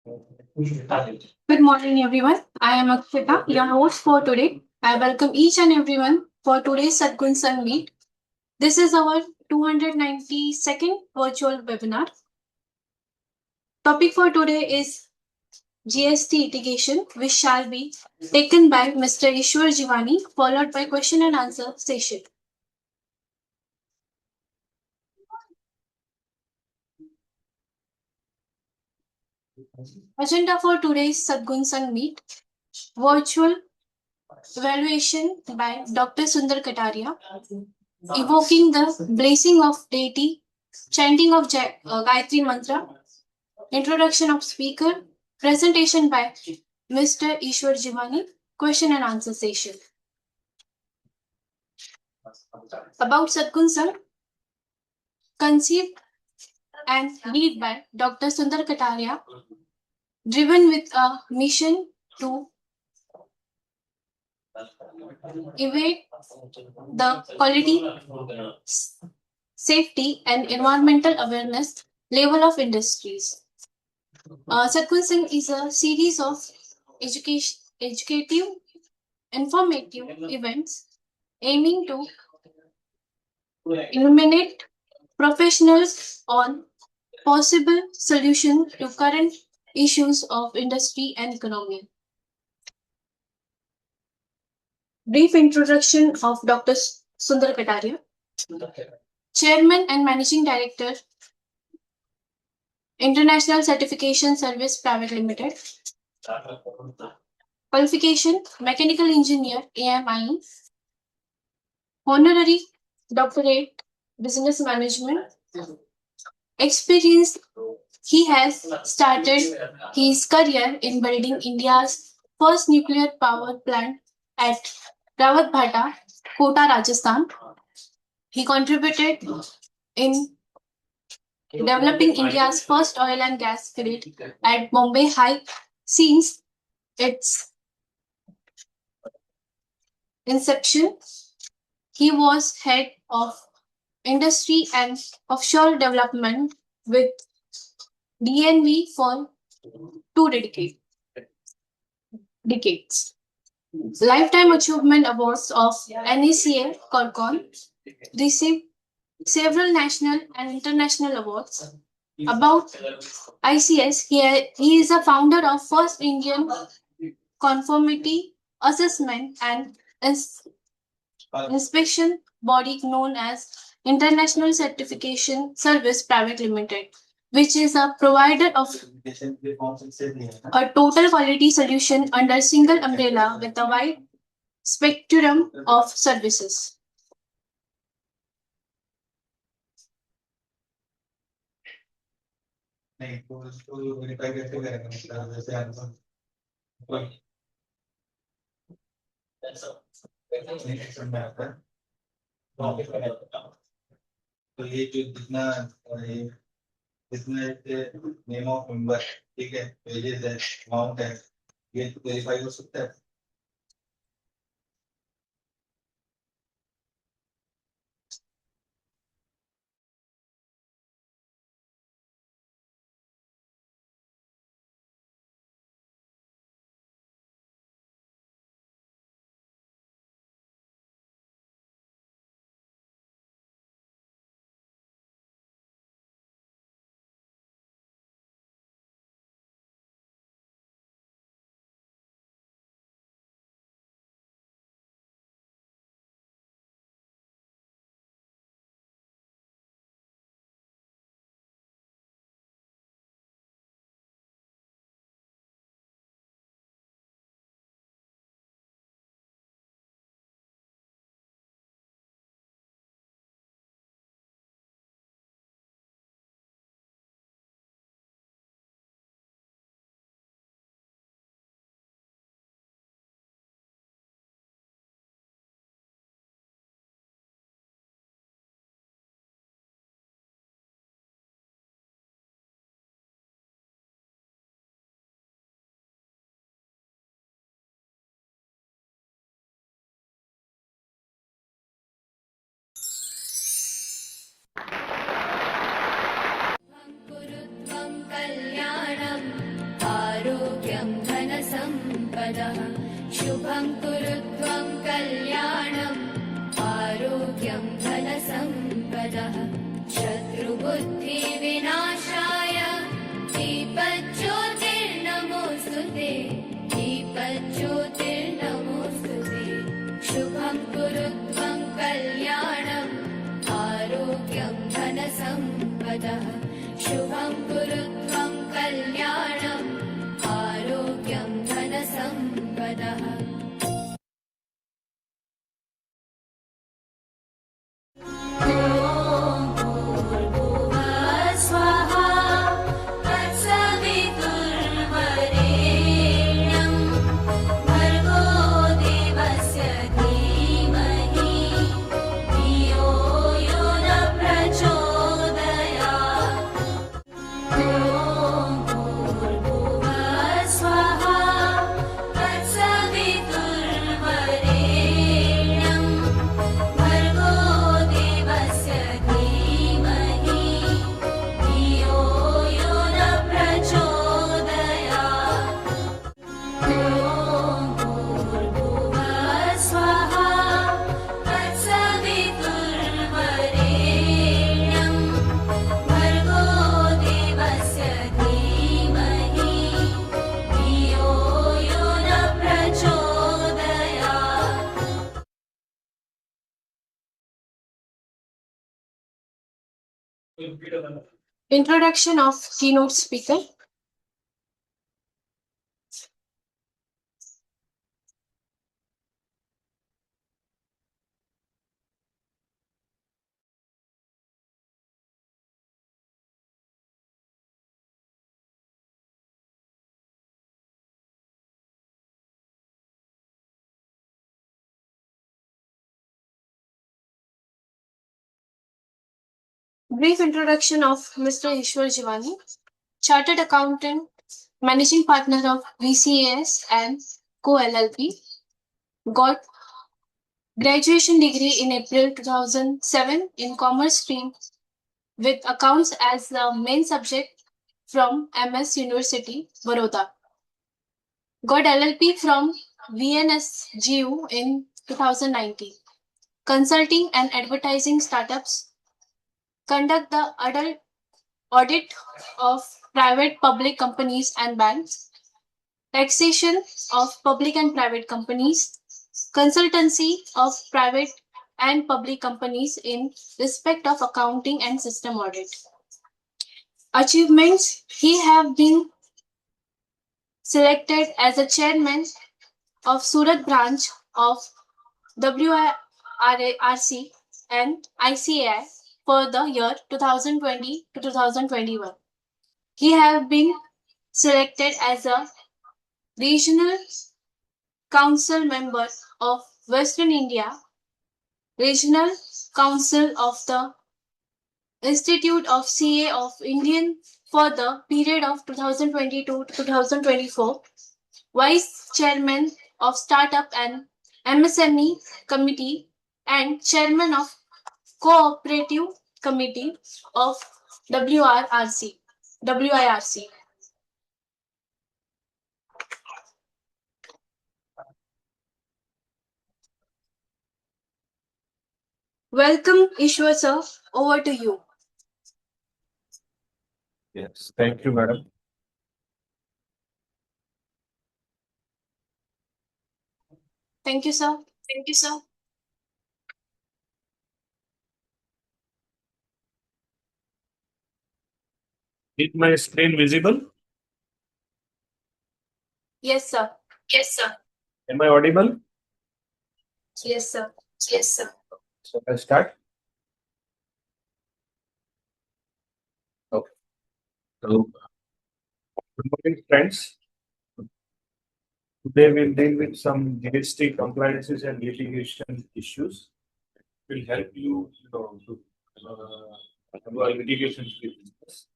Good morning, everyone. I am Akshita, your host for today. I welcome each and everyone for today's Sadgun Sun Meet. This is our 292nd virtual webinar. Topic for today is GST litigation, which shall be taken by Mr. Ishwar Jivani, followed by question and answer session. Agenda for today's Sadgun Sun Meet: virtual evaluation by Dr. Sundar Kataria, evoking the blessing of deity, chanting of Gayatri Mantra, introduction of speaker, presentation by Mr. Ishwar Jivani, question and answer session. About Sadgun Sangh, conceived and led by Dr. Sundar Kataria, driven with a mission to elevate the quality, safety, and environmental awareness level of industries. Sadgun Singh is a series of educative, informative events aiming to illuminate professionals on possible solutions to current issues of industry and economy. Brief introduction of Dr. Sundar Kataria, Chairman and Managing Director, International Certification Service Private Limited. Qualification: Mechanical Engineer, AMI. Honorary Doctorate, Business Management. Experience: he has started his career in building India's first nuclear power plant at Rawat Bhata, Kota, Rajasthan. He contributed in developing India's first oil and gas grid at Bombay High since its inception. He was head of industry and offshore development with DNV for two decades. Lifetime Achievement Awards of NACA Corcon, received several national and international awards. About ICS, he is a founder of first Indian conformity assessment and inspection body known as International Certification Service Private Limited, which is a provider of a total quality solution under single umbrella with a wide spectrum of services. नहीं तो इसको verify कैसे करेंगे मतलब जैसे answer नहीं action में आता है तो ये जो जितना ये जितना नेम ऑफ मेंबर ठीक है पेजेस है अमाउंट है ये वेरीफाई हो सकता है शुभं कुरुध्वं कल्याणम् आरोग्यं धनसम्पदः शत्रुबुद्धिविनाशाय दीपज्योतिर्नमोऽस्तु ते दीपज्योतिर्नमोऽस्तु ते शुभं कुरुध्वं कल्याणम् आरोग्यं धनसम्पदः शुभं कुरुध्वं कल्याणम् आरोग्यं धनसम्पदः Introduction of keynote speaker. Brief introduction of Mr. Ishwar Jivani, Chartered Accountant, Managing Partner of VCAS and Co LLP, got graduation degree in April 2007 in Commerce stream with accounts as the main subject from MS University, Baroda. Got LLP from VNSGU in 2019. Consulting and advertising startups, conduct the adult audit of private public companies and banks, taxation of public and private companies, consultancy of private and public companies in respect of accounting and system audit. Achievements: he have been selected as a chairman of Surat branch of WIRC and ICAI for the year 2020 to 2021. He have been selected as a regional council member of Western India, regional council of the Institute of CA of Indian for the period of 2022 to 2024, vice chairman of Startup and MSME Committee and chairman of Cooperative Committee of WIRC. Welcome, Ishwar sir. Over to you. Yes, thank you, madam. Thank you, sir. Thank you, sir. Is my screen visible? Yes, sir. Yes, sir. Am I audible? Yes, sir. Yes, sir. So I start. Okay. So, good morning, friends. Today we'll deal with some GST compliances and litigation issues. Will help you, to avoid litigation business.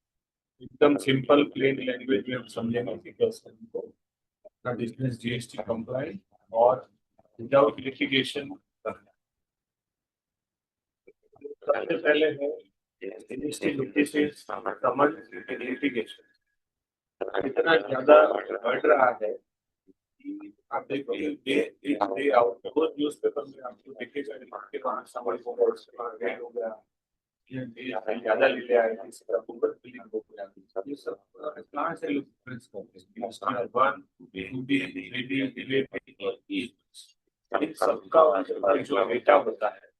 एकदम simple, plain language में हम समझेंगे कि कैसे हमको अपना business GST compliant और without litigation करना। सबसे पहले है GST notices summons litigation। इतना ज़्यादा बढ़ रहा है आप देखिए डे आउट रोज न्यूज़पेपर में आपको दिखेगा कि कहाँ समय हो गया ये ज्यादा ले लिया है इस तरह गूगल बिलिंग हो गया ये सब कहाँ से लोग प्रेस करते हैं स्टार वन इन सबका जो डेटा होता है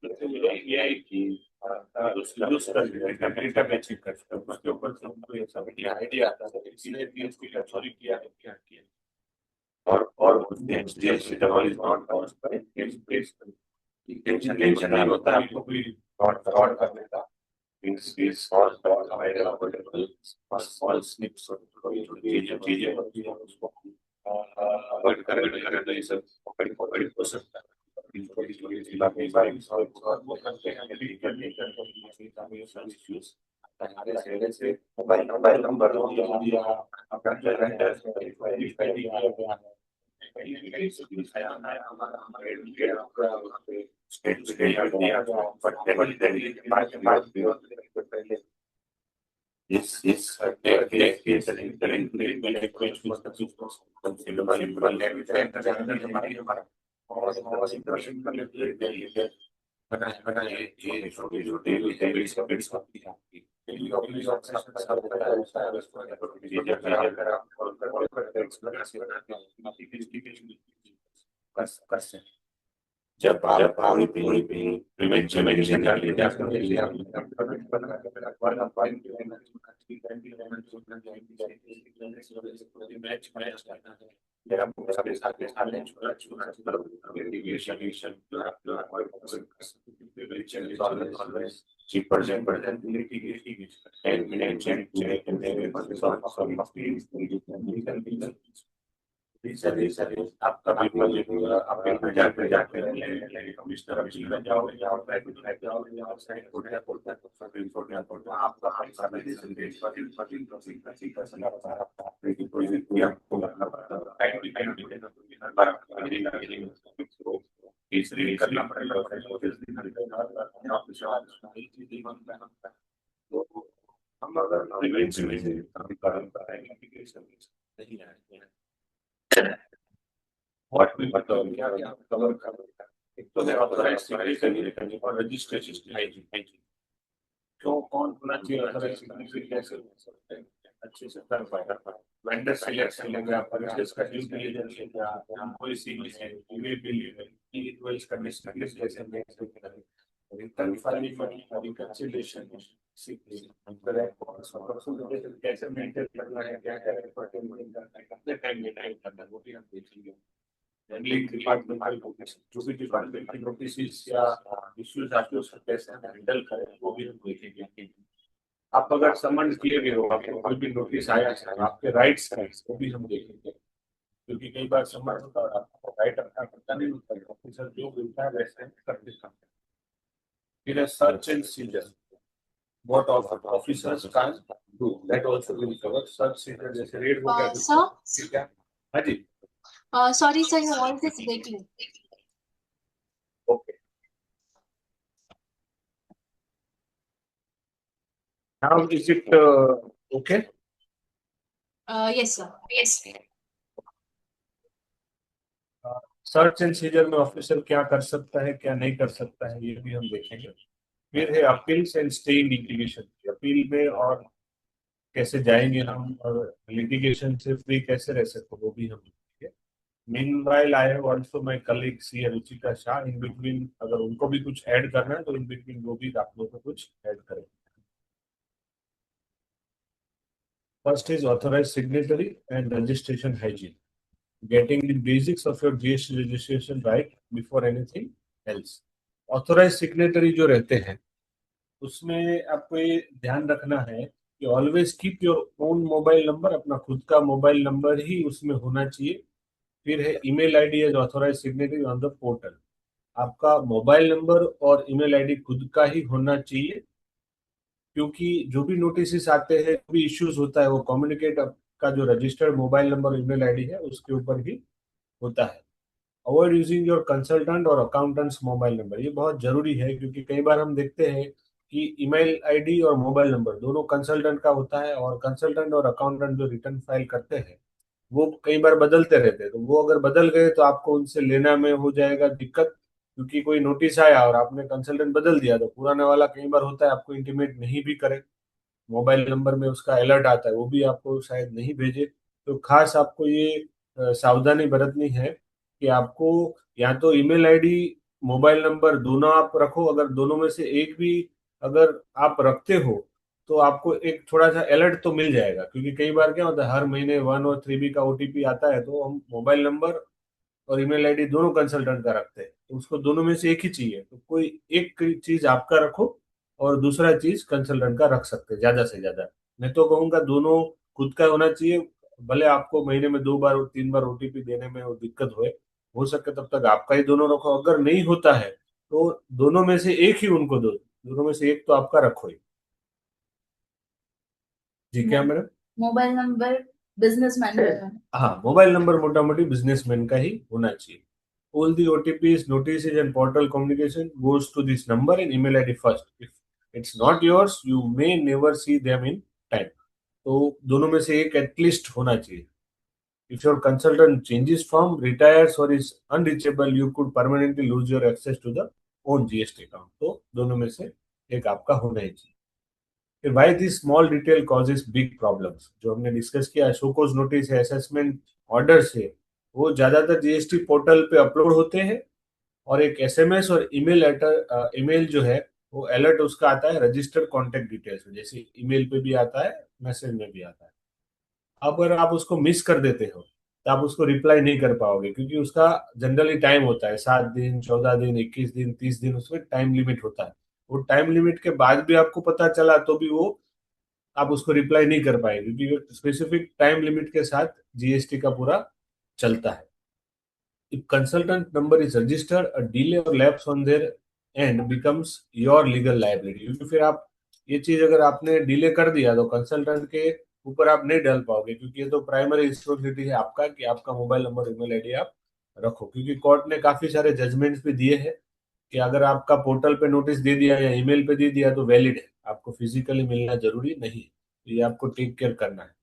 ये है कि यूज कर डेटा मैचिंग करते हैं उसके ऊपर से हमको ये सब आइडिया आता है इसीलिए DSP का चोरी किया है क्या किया और DSP double is not cost by it's tension नहीं होता है आपको कोई फ्रॉड करने का is false or available false snips और ये जो चीजें होती है उसको अवॉइड करें तो ये सब अवॉइड हो सकता है थोड़ी सी बातें बारी और वो करते हैं यदि करने का इश्यूज हमारे से मोबाइल नंबर या अपना कैलेंडर वेरीफाई किया गया है जब आप पूरी प्रिवेंशन मेडिसिन कर लेते हैं आप कभी आपके जाते कमिश्नर जाओगे इसलिए करना पड़ेगा हम अगर प्रिवेंशन में काम करेंगे नहीं है what we क्या कवर करेगा एक तो है ऑथराइज्ड सिग्नेचर और रजिस्ट्रेशन हाइजीन क्यों कौन होना चाहिए ऑथराइज्ड सिग्नेचर कैसे हो सकते हैं अच्छे से कर पाएगा वेंडर सिलेक्शन लग रहा परचेज का ड्यू डिलिजेंस क्या हम कोई सीरीज है ईमेल बिल इनवॉइस कंडीशन जैसे रिटर्न फाइलिंग में रिकंसिलिएशन कैसे मेंटेन करना है क्या करें करना है कितने टाइम में टाइम करना है वो भी हम देखेंगे हैंडलिंग डिपार्टमेंट जो भी डिपार्टमेंट की नोटिस या इश्यूज आते हैं उसको कैसे हैंडल करें वो भी हम देखेंगे आप अगर समन किए गए हो आपको कोई भी नोटिस आया है आपके राइट्स हैं वो भी हम देखेंगे क्योंकि कई बार समन होता है आपको राइट अपना पता नहीं होता है ऑफिसर जो बोलता है वैसे करते हैं फिर search and seizure what officers can do that also will cover search seizure जैसे रेड हो गया Sir, क्या हाँ जी sorry sir, your voice is breaking. okay now is it okay Yes sir. Yes. Search and scissor में officer क्या कर सकता है क्या नहीं कर सकता है ये भी हम देखेंगे फिर है appeals and stay in litigation appeal में और कैसे जाएंगे हम और लिटिगेशन से फ्री कैसे रह सकते वो भी हम देखेंगे meanwhile I have also my colleague C Ruchika Shah in between अगर उनको भी कुछ ऐड करना है तो इन बिटवीन वो भी आप लोग को कुछ ऐड करें first is authorised signatory and registration hygiene getting the basics of your GST registration right before anything else. Authorized signatory जो रहते हैं उसमें आपको ये ध्यान रखना है कि always keep your own mobile number अपना खुद का मोबाइल नंबर ही उसमें होना चाहिए फिर है email ID as authorise signatory on the portal आपका मोबाइल नंबर और ईमेल आईडी खुद का ही होना चाहिए क्योंकि जो भी नोटिस आते हैं जो भी इश्यूज होता है वो कम्युनिकेट का जो registered mobile number email ID है उसके ऊपर ही होता है अवॉइड यूजिंग योर कंसल्टेंट और अकाउंटेंट्स मोबाइल नंबर ये बहुत जरूरी है क्योंकि कई बार हम देखते हैं कि ईमेल आईडी और मोबाइल नंबर दोनों कंसल्टेंट का होता है और कंसल्टेंट और अकाउंटेंट जो रिटर्न फाइल करते हैं वो कई बार बदलते रहते हैं, तो वो अगर बदल गए तो आपको उनसे लेना में हो जाएगा दिक्कत, क्योंकि कोई नोटिस आया और आपने कंसल्टेंट बदल दिया तो पुराने वाला कई बार होता है आपको इंटीमेट नहीं भी करे, मोबाइल नंबर में उसका अलर्ट आता है वो भी आपको शायद नहीं भेजे। तो खास आपको ये सावधानी बरतनी है कि आपको या तो ईमेल आईडी, मोबाइल नंबर दोनों आप रखो, अगर दोनों में से एक भी अगर आप रखते हो तो आपको एक थोड़ा सा अलर्ट तो मिल जाएगा, क्योंकि कई बार क्या होता है हर महीने 1 और 3 का ओटीपी आता है, तो हम मोबाइल नंबर और ईमेल आईडी दोनों कंसल्टेंट का रखते हैं, तो उसको दोनों में से एक ही चाहिए, तो कोई एक चीज आपका रखो और दूसरा चीज कंसल्टेंट का रख सकते हैं ज्यादा से ज्यादा। मैं तो कहूंगा दोनों खुद का होना चाहिए, भले आपको महीने में 2 बार और 3 बार ओटीपी देने में वो दिक्कत हो सके तब तक आपका ही दोनों रखो, अगर नहीं होता है तो दोनों में से एक ही उनको दो, दोनों में से एक तो आपका रखो ही। जी क्या मैडम? मोबाइल नंबर बिजनेसमैन का। हाँ, मोबाइल नंबर मोटा मोटी बिजनेसमैन का ही होना चाहिए। All the OTPs, notices, and portal communication goes to this number and email ID first. If it's not yours, you may never see them in time. तो दोनों में से एक एटलीस्ट होना चाहिए। If your consultant changes firm, retires or is unreachable, you could permanently lose your access to the own GST account. तो दोनों में से एक आपका होना ही चाहिए। फिर why this small detail causes big problems, जो हमने डिस्कस किया, शो कोज नोटिस है, असेसमेंट ऑर्डर है, वो ज्यादातर जीएसटी पोर्टल पे अपलोड होते हैं, और एक एसएमएस और ईमेल लेटर, ईमेल जो है वो अलर्ट उसका आता है रजिस्टर्ड कॉन्टेक्ट डिटेल्स में, जैसे ईमेल पे भी आता है, मैसेज में भी आता है। अगर आप उसको मिस कर देते हो तो आप उसको रिप्लाई नहीं कर पाओगे, क्योंकि उसका जनरली टाइम होता है 7 दिन, 14 दिन, 21 दिन, 30 दिन, उसमें टाइम लिमिट होता है। वो टाइम लिमिट के बाद भी आपको पता चला तो भी वो आप उसको रिप्लाई नहीं कर पाएंगे, क्योंकि स्पेसिफिक टाइम लिमिट के साथ जीएसटी का पूरा चलता है। If consultant number is registered, a delay or lapse on their end becomes your legal liability, क्योंकि फिर आप ये चीज अगर आपने डिले कर दिया तो कंसल्टेंट के ऊपर आप नहीं डाल पाओगे, क्योंकि ये तो प्राइमरी रिस्पॉन्सिबिलिटी है आपका कि आपका मोबाइल नंबर, ईमेल आईडी आप रखो, क्योंकि कोर्ट ने काफी सारे जजमेंट्स भी दिए हैं कि अगर आपका पोर्टल पे नोटिस दे दिया या ईमेल पे दे दिया तो वैलिड है, आपको फिजिकली मिलना जरूरी नहीं, तो ये आपको टेक केयर करना है।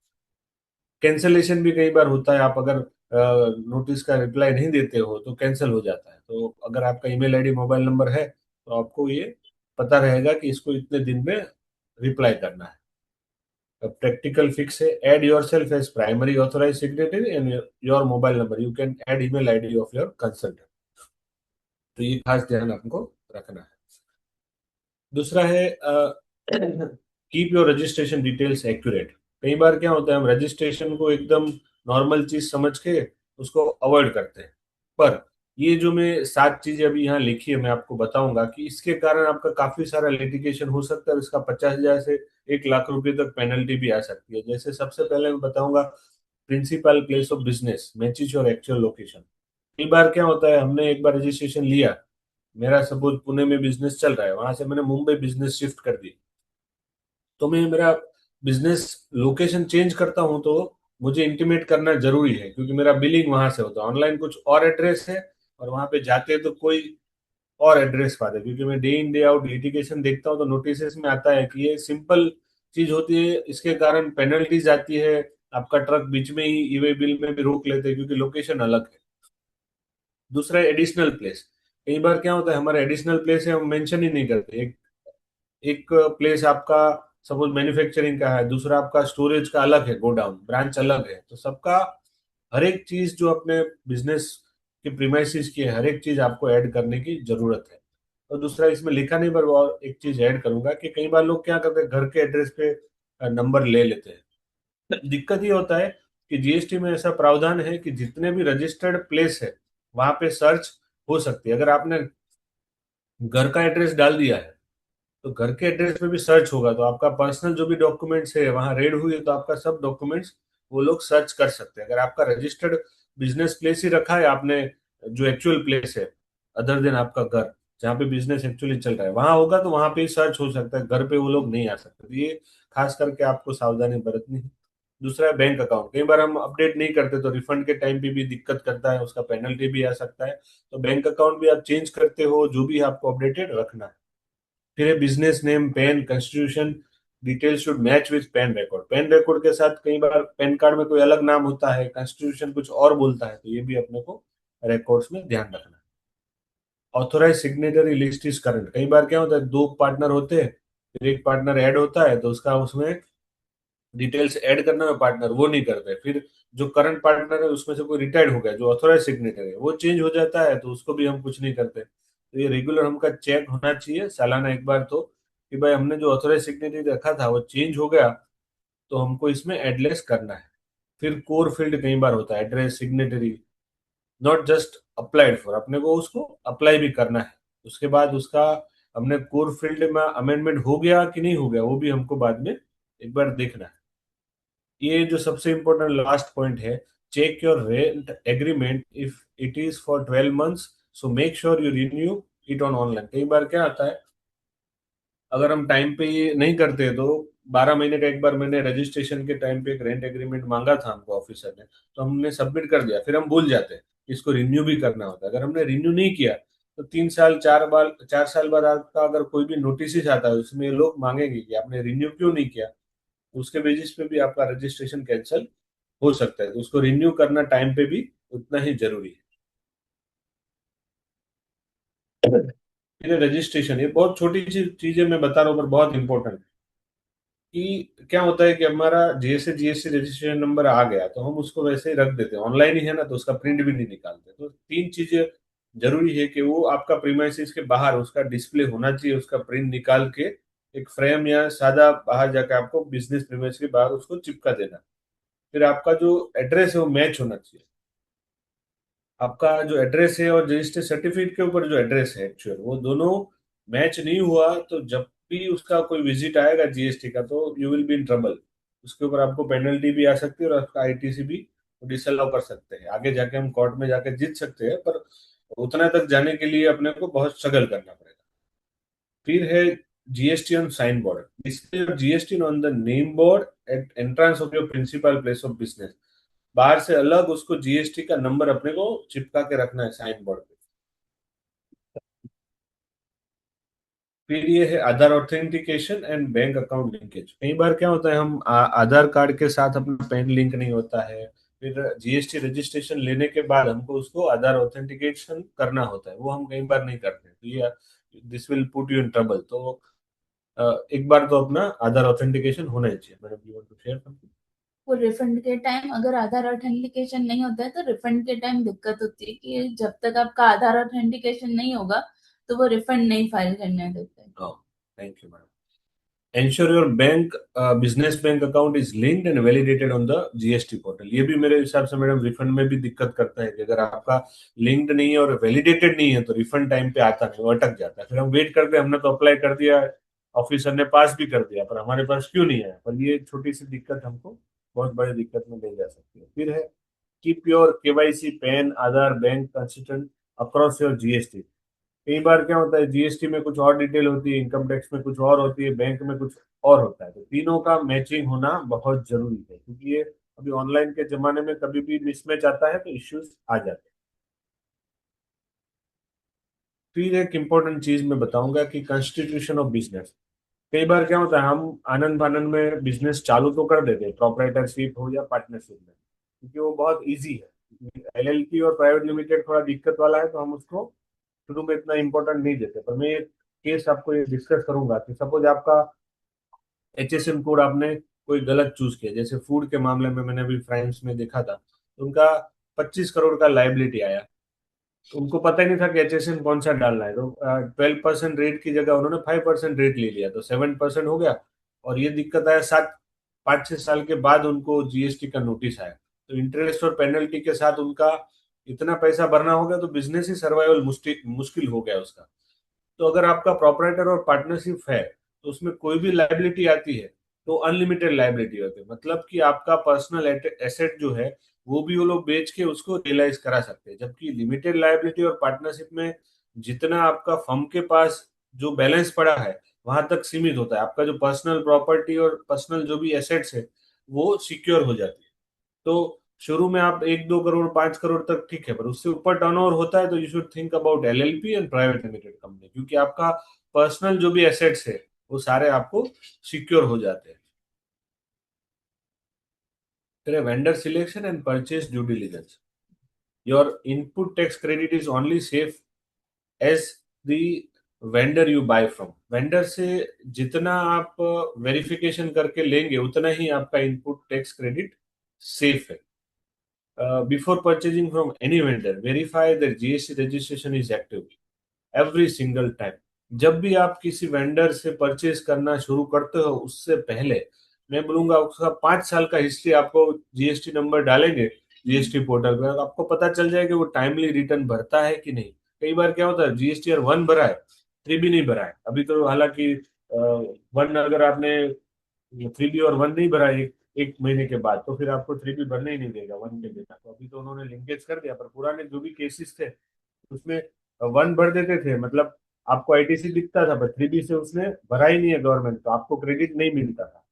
कैंसलेशन भी कई बार होता है, आप अगर नोटिस का रिप्लाई नहीं देते हो तो कैंसिल हो जाता है, तो अगर आपका ईमेल आईडी, मोबाइल नंबर है तो आपको ये पता रहेगा कि इसको इतने दिन में रिप्लाई करना है। प्रैक्टिकल फिक्स है, add yourself as primary authorise signatory and your mobile number, you can add email ID of your consultant, तो ये खास ध्यान आपको रखना है। दूसरा है keep your registration details accurate. कई बार क्या होता है हम रजिस्ट्रेशन को एकदम नॉर्मल चीज समझ के उसको अवॉइड करते हैं, पर ये जो मैं 7 चीजें अभी यहाँ लिखी है मैं आपको बताऊंगा कि इसके कारण आपका काफी सारा लिटिगेशन हो सकता है, और इसका 50,000 से 1 लाख रुपए तक पेनल्टी भी आ सकती है। जैसे सबसे पहले मैं बताऊंगा, principal place of business matches your actual location. कई बार क्या होता है हमने एक बार रजिस्ट्रेशन लिया, मेरा सपोज पुणे में बिजनेस चल रहा है, वहां से मैंने मुंबई बिजनेस शिफ्ट कर दी, तो मैं मेरा बिजनेस लोकेशन चेंज करता हूं तो मुझे इंटीमेट करना जरूरी है, क्योंकि मेरा बिलिंग वहां से होता है, ऑनलाइन कुछ और एड्रेस है और वहां पे जाते तो कोई और एड्रेस पाते, क्योंकि मैं day in day out litigation देखता हूँ तो नोटिस में आता है कि ये सिंपल चीज होती है, इसके कारण पेनल्टीज आती है, आपका ट्रक बीच में ही ईवे बिल में भी रोक लेते हैं क्योंकि लोकेशन अलग है। दूसरा एडिशनल प्लेस, कई बार क्या होता है हमारा एडिशनल प्लेस है हम मेंशन ही नहीं करते, एक एक प्लेस आपका सपोज मैन्युफैक्चरिंग का है, दूसरा आपका स्टोरेज का अलग है, गोडाउन ब्रांच अलग है, तो सबका हर एक चीज जो अपने बिजनेस के प्रीमाइसिस की है हर एक चीज आपको ऐड करने की जरूरत है। और दूसरा इसमें लिखा नहीं पर और एक चीज ऐड करूंगा कि कई बार लोग क्या करते हैं घर के एड्रेस पे नंबर ले लेते हैं। दिक्कत ये होता है कि जीएसटी में ऐसा प्रावधान है कि जितने भी रजिस्टर्ड प्लेस है वहां पे सर्च हो सकती है, अगर आपने घर का एड्रेस डाल दिया है तो घर के एड्रेस पे भी सर्च होगा, तो आपका पर्सनल जो भी डॉक्यूमेंट्स है वहां रेड हुई है तो आपका सब डॉक्यूमेंट्स वो लोग सर्च कर सकते हैं। अगर आपका रजिस्टर्ड बिजनेस प्लेस ही रखा है आपने, जो एक्चुअल प्लेस है अदर देन आपका घर जहाँ पे बिजनेस एक्चुअली चल रहा है वहां होगा तो वहां पे ही सर्च हो सकता है, घर पे वो लोग नहीं आ सकते, तो ये खास करके आपको सावधानी बरतनी है। दूसरा है बैंक अकाउंट, कई बार हम अपडेट नहीं करते तो रिफंड के टाइम पे भी दिक्कत करता है, उसका पेनल्टी भी आ सकता है, तो बैंक अकाउंट भी आप चेंज करते हो जो भी आपको अपडेटेड रखना है। फिर है business name, pan, constitution, details should match with pan record. Pan record के साथ कई बार पैन कार्ड में कोई अलग नाम होता है, कॉन्स्टिट्यूशन कुछ और बोलता है, तो ये भी अपने को रिकॉर्ड्स में ध्यान रखना है। Authorise signatory list is current. कई बार क्या होता है, दो पार्टनर होते हैं, फिर एक पार्टनर ऐड होता है तो उसका उसमें डिटेल्स ऐड करना है, पार्टनर वो नहीं करते, फिर जो करंट पार्टनर है उसमें से कोई रिटायर्ड हो गया, जो ऑथोराइज सिग्नेटरी है वो चेंज हो जाता है, तो उसको भी हम कुछ नहीं करते। तो ये रेगुलर हमका चेक होना चाहिए सालाना एक बार, तो कि भाई हमने जो ऑथोराइज सिग्नेटरी रखा था वो चेंज हो गया, तो हमको इसमें एड्रेस करना है। फिर कोर फील्ड कई बार होता है, address signatory not just applied for, अपने को उसको अप्लाई भी करना है। उसके बाद उसका हमने कोर फील्ड में अमेंडमेंट हो गया कि नहीं हो गया, वो भी हमको बाद में एक बार देखना है। ये जो सबसे इम्पोर्टेंट लास्ट पॉइंट है, check your rent agreement if it is for 12 months, so make sure you renew it on online. कई बार क्या आता है, अगर हम टाइम पे ये नहीं करते तो 12 महीने का एक बार मैंने रजिस्ट्रेशन के टाइम पे एक रेंट एग्रीमेंट मांगा था हमको ऑफिसर ने, तो हमने सबमिट कर दिया, फिर हम भूल जाते हैं इसको रिन्यू भी करना होता है। अगर हमने रिन्यू नहीं किया तो 3 साल 4 बार 4 साल बाद आपका अगर कोई भी नोटिस आता है उसमें लोग मांगेंगे कि आपने रिन्यू क्यों नहीं किया, तो उसके बेसिस पे भी आपका रजिस्ट्रेशन कैंसिल हो सकता है, तो उसको रिन्यू करना टाइम पे भी उतना ही जरूरी है। फिर रजिस्ट्रेशन, ये बहुत छोटी चीजें मैं बता रहा हूँ पर बहुत इंपॉर्टेंट। कि क्या होता है कि हमारा जैसे जीएसटी रजिस्ट्रेशन नंबर आ गया तो हम उसको वैसे ही रख देते हैं, ऑनलाइन ही है ना, तो उसका प्रिंट भी नहीं निकालते। तो 3 चीजें जरूरी है कि वो आपका प्रीमाइसिस के बाहर उसका डिस्प्ले होना चाहिए, उसका प्रिंट निकाल के एक फ्रेम या सादा बाहर जाकर आपको बिजनेस प्रीमाइस के बाहर उसको चिपका देना। फिर आपका जो एड्रेस है वो मैच होना चाहिए, आपका जो एड्रेस है और रजिस्टर सर्टिफिकेट के ऊपर जो एड्रेस है एक्चुअल, वो दोनों मैच नहीं हुआ तो जब भी उसका कोई विजिट आएगा जीएसटी का, तो you will be in trouble. उसके ऊपर आपको पेनल्टी भी आ सकती है और आपका आईटीसी भी डिसअलाउ कर सकते हैं। आगे जाके हम कोर्ट में जाके जीत सकते हैं, पर उतना तक जाने के लिए अपने को बहुत स्ट्रगल करना पड़ेगा। फिर है GST on sign board, display GST on the name board at entrance of your principal place of business. बाहर से अलग उसको जीएसटी का नंबर अपने को चिपका के रखना है साइन बोर्ड पे। फिर ये है Aadhaar authentication and bank account linkage. कई बार क्या होता है, हम आधार कार्ड के साथ अपना पैन लिंक नहीं होता है, फिर जीएसटी रजिस्ट्रेशन लेने के बाद हमको उसको आधार ऑथेंटिकेशन करना होता है, वो हम कई बार नहीं करते, तो ये this will put you in trouble. तो एक बार तो अपना आधार ऑथेंटिकेशन होना ही चाहिए। Madam, you want to share something? वो रिफंड के टाइम अगर आधार ऑथेंटिकेशन नहीं होता है तो रिफंड के टाइम दिक्कत होती है कि जब तक आपका आधार ऑथेंटिकेशन नहीं होगा तो वो रिफंड नहीं फाइल करने देते हैं। Thank you madam. Ensure your bank business bank account is linked and validated on the GST portal. ये भी मेरे हिसाब से मैडम रिफंड में भी दिक्कत करता है कि अगर आपका लिंक्ड नहीं है और वैलिडेटेड नहीं है तो रिफंड टाइम पे आता नहीं, वो अटक जाता है। फिर हम वेट करते हैं, हमने तो अप्लाई कर दिया, ऑफिसर ने पास भी कर दिया, पर हमारे पास क्यों नहीं है, पर ये छोटी सी दिक्कत हमको बहुत बड़ी दिक्कत में ले जा सकती है। फिर है keep your KYC pan Aadhaar bank consistent across your GST. कई बार क्या होता है, जीएसटी में कुछ और डिटेल होती है, इनकम टैक्स में कुछ और होती है, बैंक में कुछ और होता है, तो तीनों का मैचिंग होना बहुत जरूरी है, क्योंकि ये अभी ऑनलाइन के जमाने में कभी भी मिसमैच आता है तो इश्यूज आ जाते हैं। फिर एक इंपॉर्टेंट चीज मैं बताऊंगा कि कॉन्स्टिट्यूशन ऑफ बिजनेस। कई बार क्या होता है, हम आनंद फानंद में बिजनेस चालू तो कर देते हैं, प्रोपराइटरशिप हो या पार्टनरशिप में, क्योंकि वो बहुत इजी है। एलएलपी और प्राइवेट लिमिटेड थोड़ा दिक्कत वाला है, तो हम उसको शुरू में इतना इंपॉर्टेंट नहीं देते। पर मैं एक केस आपको ये डिस्कस करूंगा कि सपोज आपका एचएसएन कोड आपने कोई गलत चूज किया, जैसे फूड के मामले में मैंने अभी फ्रांस में देखा था, तो उनका 25 करोड़ का लाइबिलिटी आया, तो उनको पता ही नहीं था कि एचएसएन कौन सा डालना है, तो 12% रेट की जगह उन्होंने 5% रेट ले लिया, तो 7% हो गया। और ये दिक्कत आया 5-6 साल के बाद उनको जीएसटी का नोटिस आया, तो इंटरेस्ट और पेनल्टी के साथ उनका इतना पैसा भरना हो गया, तो बिजनेस ही सर्वाइवल मुश्किल हो गया उसका। तो अगर आपका प्रोपराइटर और पार्टनरशिप है तो उसमें कोई भी लाइबिलिटी आती है तो अनलिमिटेड लाइबिलिटी होती है, मतलब कि आपका पर्सनल एसेट जो है वो भी वो लोग बेच के उसको रियलाइज करा सकते हैं। जबकि लिमिटेड लाइबिलिटी और पार्टनरशिप में जितना आपका फर्म के पास जो बैलेंस पड़ा है वहां तक सीमित होता है, आपका जो पर्सनल प्रॉपर्टी और पर्सनल जो भी एसेट्स है वो सिक्योर हो जाती है। तो शुरू में आप 1-2 करोड़ 5 करोड़ तक ठीक है, पर उससे ऊपर टर्नओवर होता है तो you should think about LLP and private limited company, क्योंकि आपका पर्सनल जो भी एसेट्स है वो सारे आपको सिक्योर हो जाते हैं। फिर vendor selection and purchase due diligence. Your input tax credit is only safe as the vendor you buy from. Vendor से जितना आप वेरिफिकेशन करके लेंगे उतना ही आपका इनपुट टैक्स क्रेडिट सेफ है। Before purchasing from any vendor, verify that GST registration is active every single time. जब भी आप किसी वेंडर से परचेज करना शुरू करते हो उससे पहले मैं बोलूंगा उसका 5 साल का हिस्ट्री आपको जीएसटी नंबर डालेंगे जीएसटी पोर्टल पर, आपको पता चल जाएगा कि वो टाइमली रिटर्न भरता है कि नहीं। कई बार क्या होता है जीएसटी 1 भरा है, 3 भी नहीं भरा है। अभी तो हालांकि 1 अगर आपने 3 भी और 1 नहीं भरा एक एक महीने के बाद, तो फिर आपको 3 भी भरने ही नहीं देगा 1 के देगा। तो अभी तो उन्होंने लिंकेज कर दिया, पर पुराने जो भी केसेस थे उसमें 1 भर देते थे, मतलब आपको आईटीसी दिखता था, पर 3 से उसने भरा ही नहीं है गवर्नमेंट, तो आपको क्रेडिट नहीं मिलता था।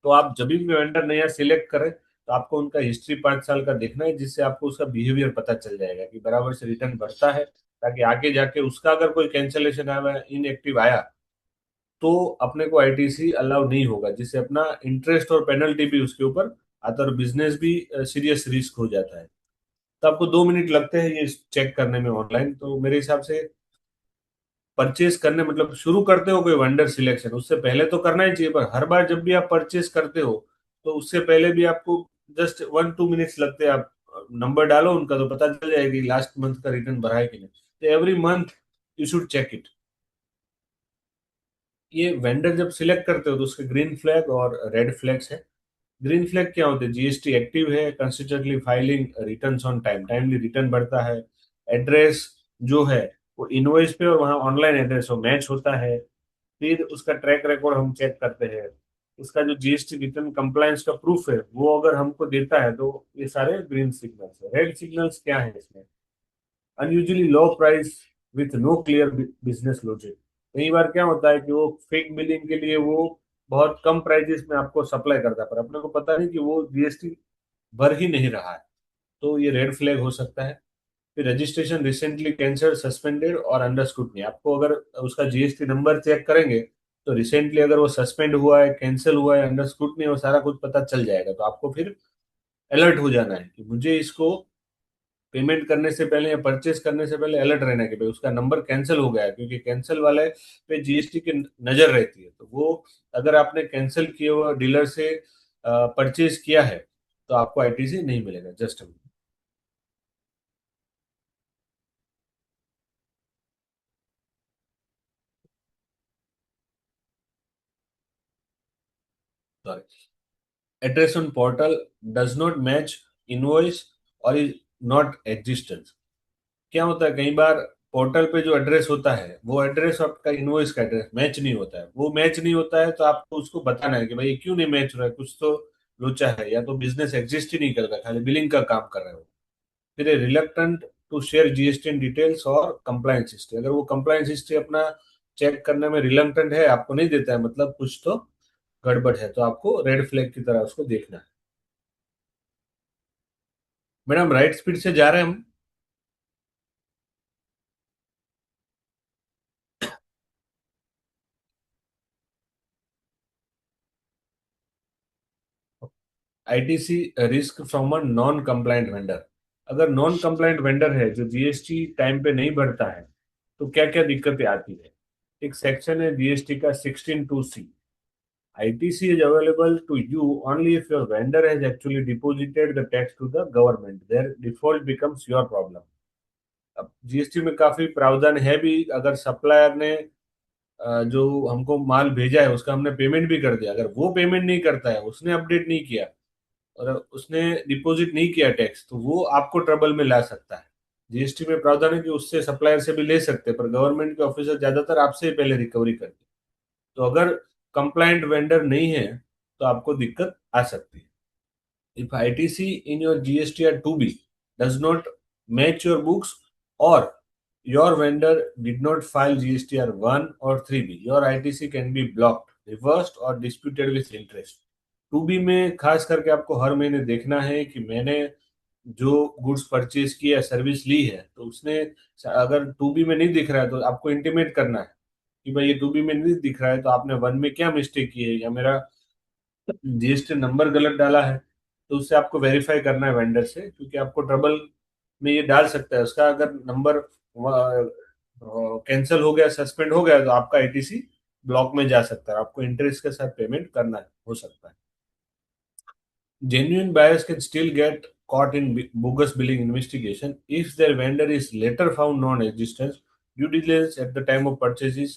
तो आप जब भी वेंडर नया सिलेक्ट करें तो आपको उनका हिस्ट्री 5 साल का देखना है, जिससे आपको उसका बिहेवियर पता चल जाएगा कि बराबर से रिटर्न भरता है, ताकि आगे जाके उसका अगर कोई कैंसिलेशन आया, इनएक्टिव आया, तो अपने को आईटीसी अलाउ नहीं होगा, जिससे अपना इंटरेस्ट और पेनल्टी भी उसके ऊपर आता है और बिजनेस भी सीरियस रिस्क हो जाता है। तो आपको 2 मिनट लगते हैं ये चेक करने में ऑनलाइन। तो मेरे हिसाब से परचेज करने मतलब शुरू करते हो कोई वेंडर सिलेक्शन, उससे पहले तो करना ही चाहिए, पर हर बार जब भी आप परचेज करते हो तो उससे पहले भी आपको जस्ट 1-2 मिनट्स लगते हैं। आप नंबर डालो उनका तो पता चल जाएगा कि लास्ट मंथ का रिटर्न भरा है कि नहीं। तो every month you should check it. ये वेंडर जब सिलेक्ट करते हो तो उसके ग्रीन फ्लैग और रेड फ्लैग्स है। ग्रीन फ्लैग क्या होते हैं? जीएसटी एक्टिव है, consistently filing returns on time, timely return भरता है, एड्रेस जो है वो इनवॉइस पे और वहाँ ऑनलाइन एड्रेस हो मैच होता है, फिर उसका ट्रैक रिकॉर्ड हम चेक करते हैं, उसका जो जीएसटी रिटर्न कंप्लायंस का प्रूफ है वो अगर हमको देता है, तो ये सारे ग्रीन सिग्नल्स है। रेड सिग्नल्स क्या है इसमें? Unusually low price with no clear business logic. कई बार क्या होता है कि वो फेक बिलिंग के लिए वो बहुत कम प्राइजेस में आपको सप्लाई करता है, पर अपने को पता नहीं कि वो जीएसटी भर ही नहीं रहा है, तो ये रेड फ्लैग हो सकता है। फिर रजिस्ट्रेशन रिसेंटली कैंसर सस्पेंडेड और अंडर स्क्रूटनी, आपको अगर उसका जीएसटी नंबर चेक करेंगे तो रिसेंटली अगर वो सस्पेंड हुआ है, कैंसिल हुआ है, अंडर स्क्रूटनी, वो सारा कुछ पता चल जाएगा। तो आपको फिर अलर्ट हो जाना है कि मुझे इसको पेमेंट करने से पहले या परचेस करने से पहले अलर्ट रहना है कि भाई उसका नंबर कैंसिल हो गया है, क्योंकि कैंसिल वाले पे जीएसटी की नजर रहती है। तो वो अगर आपने कैंसिल किए हुआ डीलर से परचेज किया है तो आपको आईटीसी नहीं मिलेगा। Just sorry, address on portal does not match invoice और इज नॉट एग्जिस्टेंस। क्या होता है कई बार पोर्टल पे जो एड्रेस होता है वो एड्रेस आपका इनवॉइस का एड्रेस मैच नहीं होता है। वो मैच नहीं होता है तो आपको उसको बताना है कि भाई ये क्यों नहीं मैच हो रहा है, कुछ तो लोचा है, या तो बिजनेस एग्जिस्ट ही नहीं कर रहा, खाली बिलिंग का काम कर रहे हो। फिर reluctant to share GST details और कंप्लायंस हिस्ट्री, अगर वो कंप्लायंस हिस्ट्री अपना चेक करने में रिलक्टेंट है, आपको नहीं देता है, मतलब कुछ तो गड़बड़ है, तो आपको रेड फ्लैग की तरह उसको देखना है। मैडम राइट स्पीड से जा रहे हैं हम। ITC risk from a non compliant vendor. अगर नॉन कंप्लायंट वेंडर है जो जीएसटी टाइम पे नहीं भरता है तो क्या क्या दिक्कतें आती है? एक सेक्शन है जीएसटी का 16(2)(c). ITC is available to you only if your vendor has actually deposited the tax to the government. Their default becomes your problem. अब जीएसटी में काफी प्रावधान है भी, अगर सप्लायर ने जो हमको माल भेजा है उसका हमने पेमेंट भी कर दिया, अगर वो पेमेंट नहीं करता है, उसने अपडेट नहीं किया और उसने डिपॉजिट नहीं किया टैक्स, तो वो आपको ट्रबल में ला सकता है। जीएसटी में प्रावधान है कि उससे सप्लायर से भी ले सकते हैं, पर गवर्नमेंट के ऑफिसर ज्यादातर आपसे ही पहले रिकवरी करते हैं। तो अगर कंप्लायंट वेंडर नहीं है तो आपको दिक्कत आ सकती है। If ITC in your GST two B does not match your books और your vendor did not file GSTR 1 or 3B, your ITC can be blocked, reversed or disputed with interest। 2B में खास करके आपको हर महीने देखना है कि मैंने जो गुड्स परचेज किया, सर्विस ली है, तो उसने अगर 2B में नहीं दिख रहा है तो आपको इंटीमेट करना है कि भाई ये टू बी में नहीं दिख रहा है, तो आपने वन में क्या मिस्टेक की है, या मेरा जीएसटी नंबर गलत डाला है, तो उससे आपको वेरीफाई करना है वेंडर से, क्योंकि आपको ट्रबल में ये डाल सकता है। उसका अगर नंबर कैंसिल हो गया, सस्पेंड हो गया, तो आपका आईटीसी ब्लॉक में जा सकता है, आपको इंटरेस्ट के साथ पेमेंट करना हो सकता है। Genuine buyers can still get caught in bogus billing investigation if their vendor is later found non-existent. Due diligence at the time of purchase is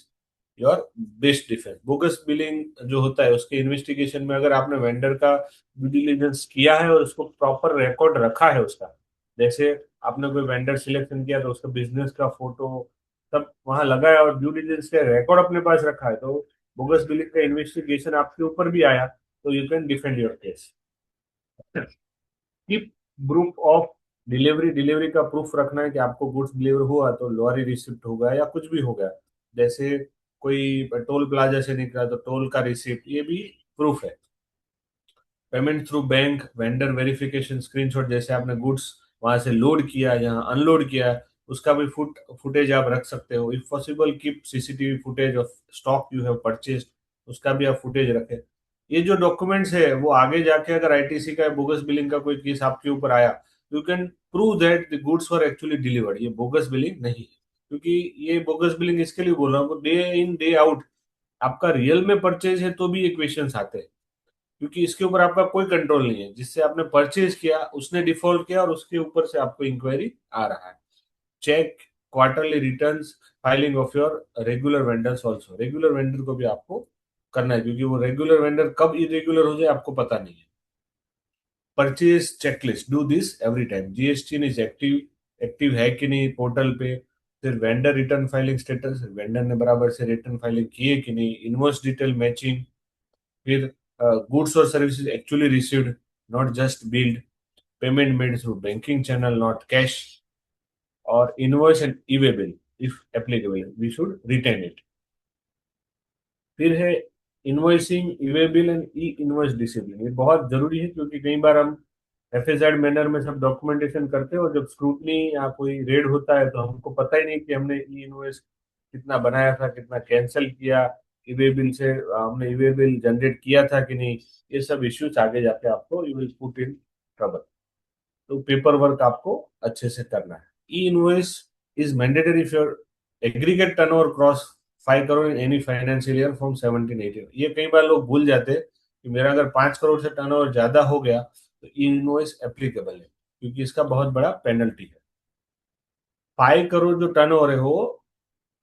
your best defense. Bogus billing जो होता है उसके investigation में अगर आपने vendor का due diligence किया है और उसको प्रॉपर रिकॉर्ड रखा है उसका, जैसे आपने कोई वेंडर सिलेक्शन किया तो उसका बिजनेस का फोटो सब वहां लगा है और ड्यू डिलिजेंस का रिकॉर्ड अपने पास रखा है, तो बोगस बिलिंग का इन्वेस्टिगेशन आपके ऊपर भी आया तो you can defend your case. कि प्रूफ ऑफ डिलीवरी, डिलीवरी का प्रूफ रखना है कि आपको गुड्स डिलीवर हुआ, तो लॉरी रिसिप्ट होगा या कुछ भी होगा, जैसे कोई टोल प्लाजा से निकला तो टोल का रिसिप्ट, ये भी प्रूफ है। Payment through bank, vendor verification screenshot, जैसे आपने गुड्स वहां से लोड किया, यहाँ अनलोड किया, उसका भी फुटेज आप रख सकते हो। If possible keep CCTV footage of stock you have purchased, उसका भी आप फुटेज रखें। ये जो डॉक्यूमेंट्स है वो आगे जाके अगर आईटीसी का बोगस बिलिंग का कोई केस आपके ऊपर आया, you can prove that the goods were actually delivered, ये बोगस बिलिंग नहीं है। क्योंकि ये बोगस बिलिंग इसके लिए बोल रहा हूँ, डे इन डे आउट आपका रियल में परचेज है तो भी ये क्वेश्चन आते हैं, क्योंकि इसके ऊपर आपका कोई कंट्रोल नहीं है। जिससे आपने परचेज किया उसने डिफॉल्ट किया और उसके ऊपर से आपको इंक्वायरी आ रहा है। Check quarterly returns, filing of your regular vendors also, regular vendor को भी आपको करना है, क्योंकि वो रेगुलर वेंडर कब इरेगुलर हो जाए आपको पता नहीं है। Purchase checklist, do this every time. GST is active, active है कि नहीं पोर्टल पे। फिर vendor return filing status, vendor ने बराबर से रिटर्न फाइलिंग की है कि नहीं। इनवॉइस डिटेल मैचिंग, फिर गुड्स और services actually received, not just billed. Payment made through banking channel, not cash. और invoice and e way bill, if applicable we should retain it. फिर है invoicing, e way bill and E invoice discipline, ये बहुत जरूरी है, क्योंकि कई बार हम एफएसआई मैनर में सब डॉक्यूमेंटेशन करते हैं और जब स्क्रूटनी या कोई रेड होता है तो हमको पता ही नहीं कि हमने ई इनवॉइस कितना बनाया था, कितना कैंसिल किया, ई वे बिल से हमने ई वे बिल जनरेट किया था कि नहीं। ये सब इश्यूज आगे जाके आपको you will put in trouble. तो पेपर वर्क आपको अच्छे से करना है। ई invoice is mandatory if your aggregate turnover cross 5 crore in any financial year from 17-18। ये कई बार लोग भूल जाते हैं कि मेरा अगर 5 करोड़ से टर्नओवर ज्यादा हो गया तो ई इनवॉइस एप्लीकेबल है, क्योंकि इसका बहुत बड़ा पेनल्टी है। 5 करोड़ जो टर्नओवर है वो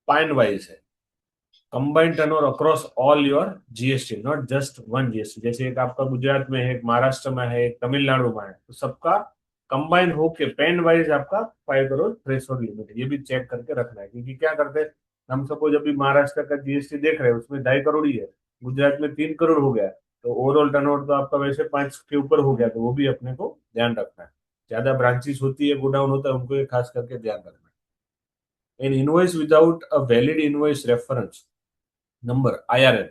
पाइन वाइज है, combined turnover across all your GST, not just one GST. जैसे एक आपका गुजरात में है, एक महाराष्ट्र में है, एक तमिलनाडु में है, तो सबका कंबाइन होके पैन वाइज आपका 5 करोड़ थ्रेशोल्ड लिमिट है। ये भी चेक करके रखना है, क्योंकि क्या करते हैं हम, सपोज अभी महाराष्ट्र का जीएसटी देख रहे हैं उसमें 2.5 करोड़ ही है, गुजरात में 3 करोड़ हो गया, तो ओवरऑल टर्नओवर तो आपका वैसे 5 के ऊपर हो गया, तो वो भी अपने को ध्यान रखना है। ज्यादा ब्रांचेस होती है, गोडाउन होता है, उनको ये खास करके ध्यान रखना है। N invoice without a valid invoice reference number IRN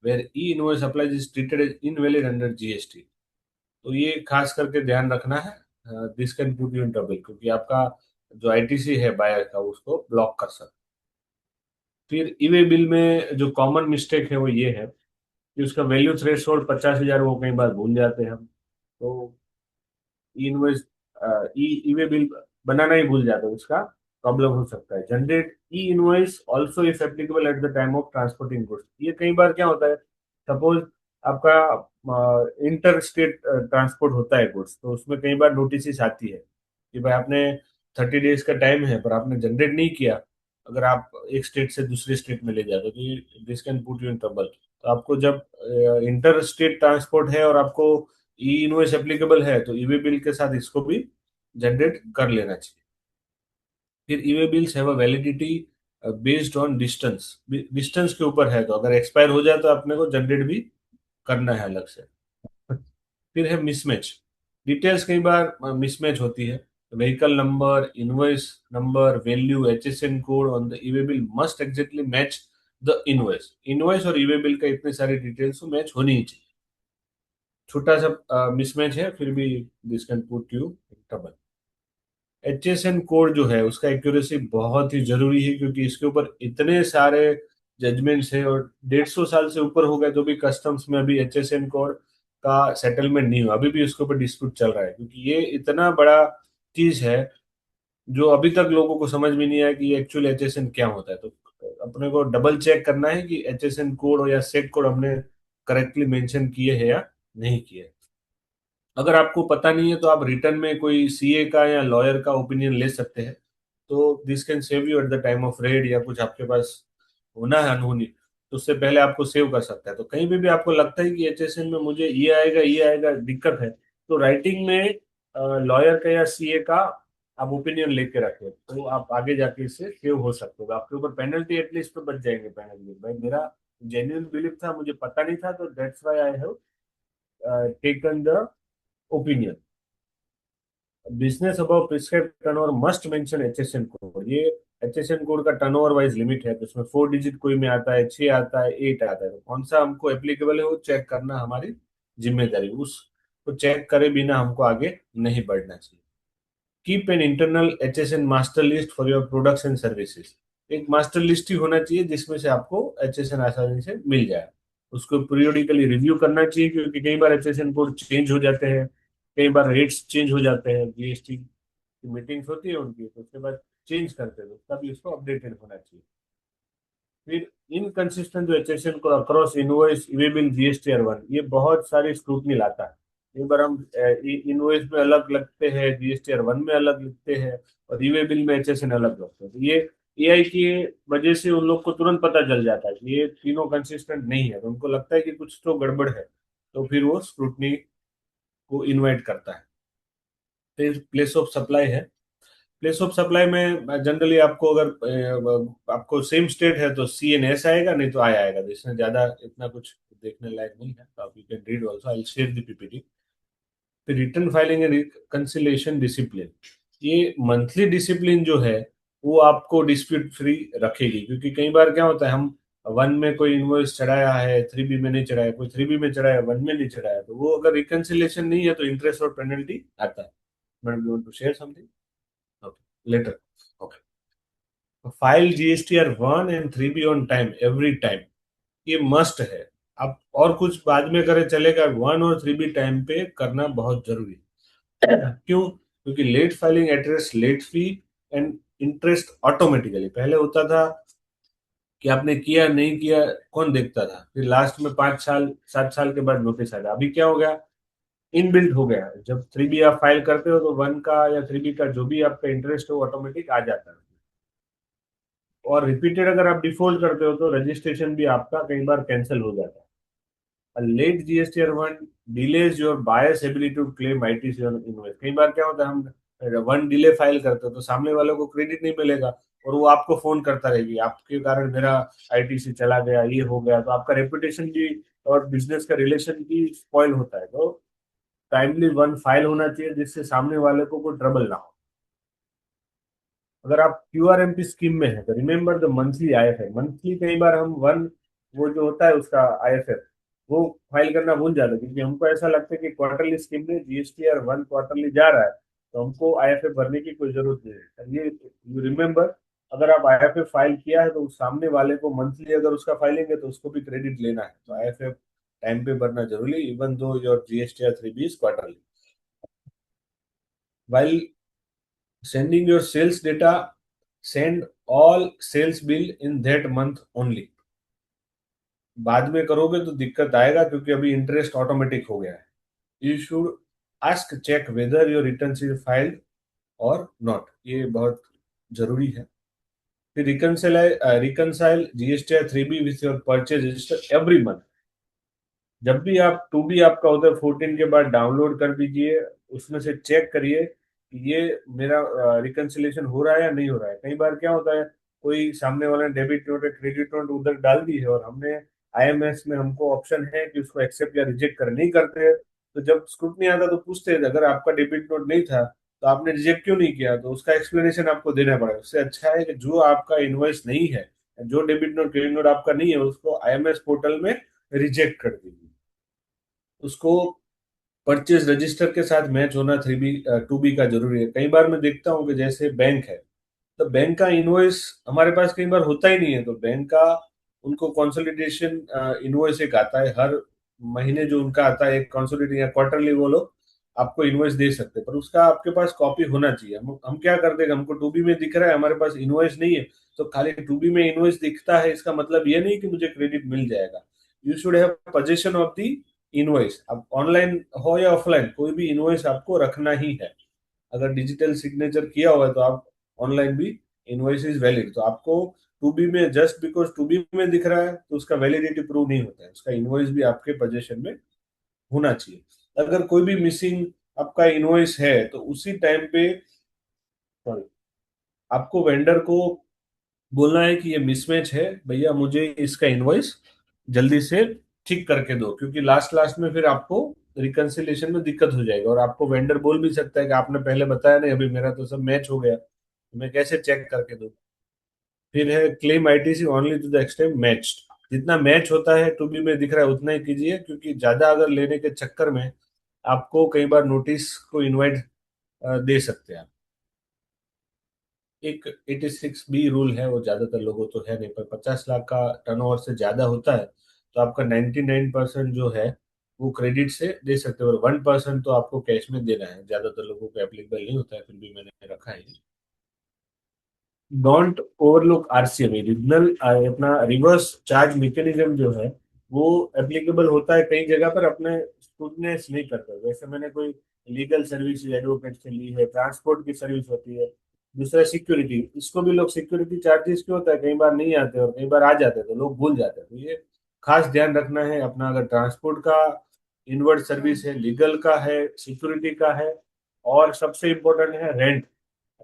where e-invoice applies is treated as invalid under GST। तो ये खास करके ध्यान रखना है, this can put you in trouble, क्योंकि आपका जो आईटीसी है बायर का उसको ब्लॉक कर सकता है। फिर ई वे बिल में जो कॉमन मिस्टेक है वो ये है कि उसका वैल्यू थ्रेशोल्ड 50,000 वो कई बार भूल जाते हैं हम, तो ई इनवॉइस ई वे बिल बनाना ही भूल जाते हैं, उसका प्रॉब्लम हो सकता है। Generate E invoice also if applicable at the time of transporting goods. ये कई बार क्या होता है, सपोज आपका इंटर स्टेट ट्रांसपोर्ट होता है गुड्स, तो उसमें कई बार नोटिस आती है कि भाई आपने 30 डेज का टाइम है पर आपने जनरेट नहीं किया। अगर आप एक स्टेट से दूसरे स्टेट में ले जाते हो तो ये this can put you in trouble. तो आपको जब इंटर स्टेट ट्रांसपोर्ट है और आपको ई इनवॉइस एप्लीकेबल है तो ईवे बिल के साथ इसको भी जनरेट कर लेना चाहिए। फिर e-way bills have a validity based on distance, distance के ऊपर है, तो अगर एक्सपायर हो जाए तो अपने को जनरेट भी करना है अलग से। फिर है मिसमैच, डिटेल्स कई बार मिसमैच होती है। Vehicle number, invoice number, value, HSN code on the e-way bill must exactly match the invoice. Invoice और ईवे बिल का इतने सारी डिटेल्स तो मैच होनी ही चाहिए। छोटा सा मिसमैच है फिर भी this can put you in trouble. HSN code जो है उसका एक्यूरेसी बहुत ही जरूरी है, क्योंकि इसके ऊपर इतने सारे जजमेंट्स है और 150 साल से ऊपर हो गए तो भी कस्टम्स में अभी HSN कोड का सेटलमेंट नहीं हुआ, अभी भी उसके ऊपर डिस्प्यूट चल रहा है, क्योंकि ये इतना बड़ा चीज है जो अभी तक लोगों को समझ में नहीं आया कि एक्चुअल HSN क्या होता है। तो अपने को डबल चेक करना है कि HSN कोड या सेट कोड हमने करेक्टली मेंशन किए हैं या नहीं किए। अगर आपको पता नहीं है तो आप रिटर्न में कोई CA का या लॉयर का ओपिनियन ले सकते हैं, तो this can save you at the time of red, या कुछ आपके पास होना है अनहोनी तो उससे पहले आपको सेव कर सकता है। तो कहीं भी आपको लगता है कि HSN में मुझे ये आएगा दिक्कत है, तो राइटिंग में लॉयर का या CA का आप ओपिनियन लेके रखें, तो आप आगे जाके इससे सेव हो सकते हो, आपके ऊपर पेनल्टी एटलीस्ट तो बच जाएंगे पेनल्टी। भाई मेरा जेन्युइन बिलीफ था, मुझे पता नहीं था, तो that's why I have taken the opinion. Business above prescribe turnover must mention HSN code. ये HSN कोड का टर्नओवर वाइज लिमिट है, तो उसमें 4 डिजिट कोई में आता है, 6 आता है, 8 आता है, तो कौन सा हमको एप्लीकेबल है वो चेक करना हमारी जिम्मेदारी, उसको चेक करे बिना हमको आगे नहीं बढ़ना चाहिए। Keep an internal HSN master list for your products and services. एक मास्टर लिस्ट ही होना चाहिए जिसमें से आपको HSN आसानी से मिल जाए। उसको पीरियोडिकली रिव्यू करना चाहिए, क्योंकि कई बार HSN कोड चेंज हो जाते हैं, कई बार रेट्स चेंज हो जाते हैं, GST की मीटिंग्स होती है उनकी, तो उसके बाद चेंज करते हैं, तो तभी उसको अपडेटेड होना चाहिए। फिर इनकंसिस्टेंट जो HSN को across invoice, e way bill, GSTR1, ये बहुत सारी स्क्रूटनी लाता है। एक बार हम इनवॉइस में अलग लगते हैं, GSTR1 में अलग लिखते हैं, और ईवे बिल में HSN अलग लगते हैं, तो ये AI की वजह से उन लोग को तुरंत पता चल जाता है कि ये तीनों कंसिस्टेंट नहीं है, तो उनको लगता है कि कुछ तो गड़बड़ है, तो फिर वो स्क्रूटनी को इनवाइट करता है। फिर प्लेस ऑफ सप्लाई है। प्लेस ऑफ सप्लाई में जनरली आपको अगर आपको सेम स्टेट है तो CNS आएगा, नहीं तो आएगा, जिसमें ज्यादा इतना कुछ देखने लायक नहीं है, तो आप you can read also, I share the PPT। फिर return filing and reconciliation discipline. ये मंथली डिसिप्लिन जो है वो आपको डिस्प्यूट फ्री रखेगी, क्योंकि कई बार क्या होता है, हम 1 में कोई इनवॉइस चढ़ाया है, 3B में नहीं चढ़ाया, कोई 3B में चढ़ाया, 1 में नहीं चढ़ाया, तो वो अगर रिकंसिलिएशन नहीं है तो इंटरेस्ट और पेनल्टी आता है। Madam, you want to share something? Okay, later. Okay. File GSTR1 and 3B on time every time, ये मस्ट है। आप और कुछ बाद में करें चलेगा, 1 और 3B टाइम पे करना बहुत जरूरी है। क्यों? क्योंकि late filing address late fee and interest automatically. पहले होता था कि आपने किया नहीं किया कौन देखता था, फिर लास्ट में 5 साल 7 साल के बाद नोटिस आया। अभी क्या हो गया, इनबिल्ट हो गया, जब 3B आप फाइल करते हो तो 1 का या 3B का जो भी आपका इंटरेस्ट हो ऑटोमेटिक आ जाता है। और रिपीटेड अगर आप डिफॉल्ट करते हो तो रजिस्ट्रेशन भी आपका कई बार कैंसिल हो जाता है। Late GSTR1 delays your buyer's ability to claim ITC on invoice. कई बार क्या होता है, हम 1 डिले फाइल करते हो तो सामने वालों को क्रेडिट नहीं मिलेगा, और वो आपको फोन करता रहेगी, आपके कारण मेरा ITC चला गया, ये हो गया, तो आपका रेपुटेशन भी और बिजनेस का रिलेशन भी स्पॉइल होता है। तो टाइमली 1 फाइल होना चाहिए जिससे सामने वाले को कोई ट्रबल ना हो। अगर आप QRMP स्कीम में है तो remember the monthly IFF। Monthly कई बार हम 1 वो जो होता है उसका IFF वो फाइल करना भूल जाते हैं, क्योंकि हमको ऐसा लगता है कि क्वार्टरली स्कीम में GSTR1 क्वार्टरली जा रहा है, तो हमको IFF भरने की कोई जरूरत नहीं है। ये यू रिमेंबर, अगर आप IFF फाइल किया है तो सामने वाले को मंथली अगर उसका फाइलिंग है तो उसको भी क्रेडिट लेना है, तो IFF टाइम पे भरना जरूरी, even though your GSTR3B is quarterly. while sending your sales data, send all sales bill in that month only। बाद में करोगे तो दिक्कत आएगा, क्योंकि अभी इंटरेस्ट ऑटोमेटिक हो गया है। You should ask check whether your return is filed और नॉट, ये बहुत जरूरी है। फिर reconcile GSTR3B with your purchase register every month. जब भी आप 2B आपका होता है 14 के बाद डाउनलोड कर दीजिए, उसमें से चेक करिए कि ये मेरा रिकंसिलेशन हो रहा है या नहीं हो रहा है। कई बार क्या होता है, कोई सामने वाले डेबिट नोट या क्रेडिट नोट उधर डाल दी है और हमने IMS में हमको ऑप्शन है कि उसको एक्सेप्ट या रिजेक्ट कर नहीं करते हैं, तो जब स्क्रूटनी आता तो पूछते हैं अगर आपका डेबिट नोट नहीं था तो आपने रिजेक्ट क्यों नहीं किया, तो उसका एक्सप्लेनेशन आपको देना पड़ेगा। उससे अच्छा है कि जो आपका इनवॉइस नहीं है, जो डेबिट नोट क्रेडिट नोट आपका नहीं है, उसको IMS पोर्टल में रिजेक्ट कर दीजिए। उसको परचेज रजिस्टर के साथ मैच होना 3B 2B का जरूरी है। कई बार मैं देखता हूँ कि जैसे बैंक है, तो बैंक का इनवॉइस हमारे पास कई बार होता ही नहीं है, तो बैंक का उनको कंसोलिडेशन इनवॉइस एक आता है हर महीने, जो उनका आता है एक कंसोलिडेशन या क्वार्टरली, वो लोग आपको इनवॉइस दे सकते हैं, पर उसका आपके पास कॉपी होना चाहिए। हम क्या करते हैं, हमको टू बी में दिख रहा है, हमारे पास इनवॉइस नहीं है, तो खाली टू बी में इनवॉइस दिखता है, इसका मतलब ये नहीं कि मुझे क्रेडिट मिल जाएगा। You should have position of the invoice. अब ऑनलाइन हो या ऑफलाइन, कोई भी इनवॉइस आपको रखना ही है। अगर डिजिटल सिग्नेचर किया हुआ है तो आप ऑनलाइन भी इनवॉइस इज वैलिड। तो आपको टू बी में जस्ट बिकॉज टू बी में दिख रहा है तो उसका वैलिडिटी प्रूव नहीं होता है, उसका इनवॉइस भी आपके पोजीशन में होना चाहिए। अगर कोई भी मिसिंग आपका इनवॉइस है तो उसी टाइम पे, सॉरी, आपको वेंडर को बोलना है कि ये मिसमैच है भैया, मुझे इसका इनवॉइस जल्दी से ठीक करके दो, क्योंकि लास्ट लास्ट में फिर आपको रिकंसिलिएशन में दिक्कत हो जाएगा। और आपको वेंडर बोल भी सकता है कि आपने पहले बताया नहीं, अभी मेरा तो सब मैच हो गया, तो मैं कैसे चेक करके दूं। फिर है claim ITC only to the extent matched. जितना मैच होता है टू बी में दिख रहा है उतना ही कीजिए, क्योंकि ज्यादा अगर लेने के चक्कर में आपको कई बार नोटिस को इनवाइट दे सकते हैं आप। एक 86 बी रूल है, वो ज्यादातर लोगों तो है नहीं, पर 50 लाख का टर्नओवर से ज्यादा होता है तो आपका 99% जो है वो क्रेडिट से दे सकते हो, और 1% तो आपको कैश में देना है। ज्यादातर लोगों को एप्लीकेबल नहीं होता है, फिर भी मैंने रखा है। डोंट ओवरलुक आरसीएम, रीजनल अपना रिवर्स चार्ज मैकेनिज्म जो है वो एप्लीकेबल होता है कई जगह पर, अपने स्टूडेंट्स नहीं करते। वैसे मैंने कोई लीगल सर्विस एडवोकेट से ली है, ट्रांसपोर्ट की सर्विस होती है, दूसरा सिक्योरिटी, इसको भी लोग सिक्योरिटी चार्जेस क्यों होता है, कई बार नहीं आते और कई बार आ जाते हैं तो लोग भूल जाते हैं। तो ये खास ध्यान रखना है अपना। अगर ट्रांसपोर्ट का इनवर्ड सर्विस है, लीगल का है, सिक्योरिटी का है, और सबसे इम्पोर्टेंट है रेंट।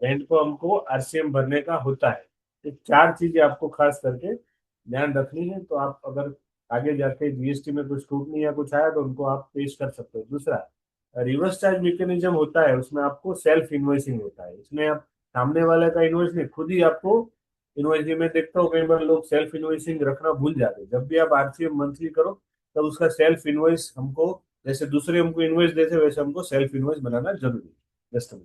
रेंट को हमको आरसीएम भरने का होता है। ये चार चीजें आपको खास करके ध्यान रखनी है, तो आप अगर आगे जाके जीएसटी में कुछ टूटनी या कुछ आया तो उनको आप पेश कर सकते हो। दूसरा रिवर्स चार्ज मैकेनिज्म होता है, उसमें आपको सेल्फ इन्वॉइसिंग होता है। इसमें आप सामने वाले का इन्वॉइस नहीं, खुद ही आपको इन्वॉइसिंग में देखता हूँ कई बार लोग सेल्फ इन्वॉइसिंग रखना भूल जाते हैं। जब भी आप आरसीएम मंथली करो तब उसका सेल्फ इन्वॉइस हमको, जैसे दूसरे हमको इन्वॉइस देते हैं वैसे हमको सेल्फ इन्वॉइस बनाना जरूरी है। Just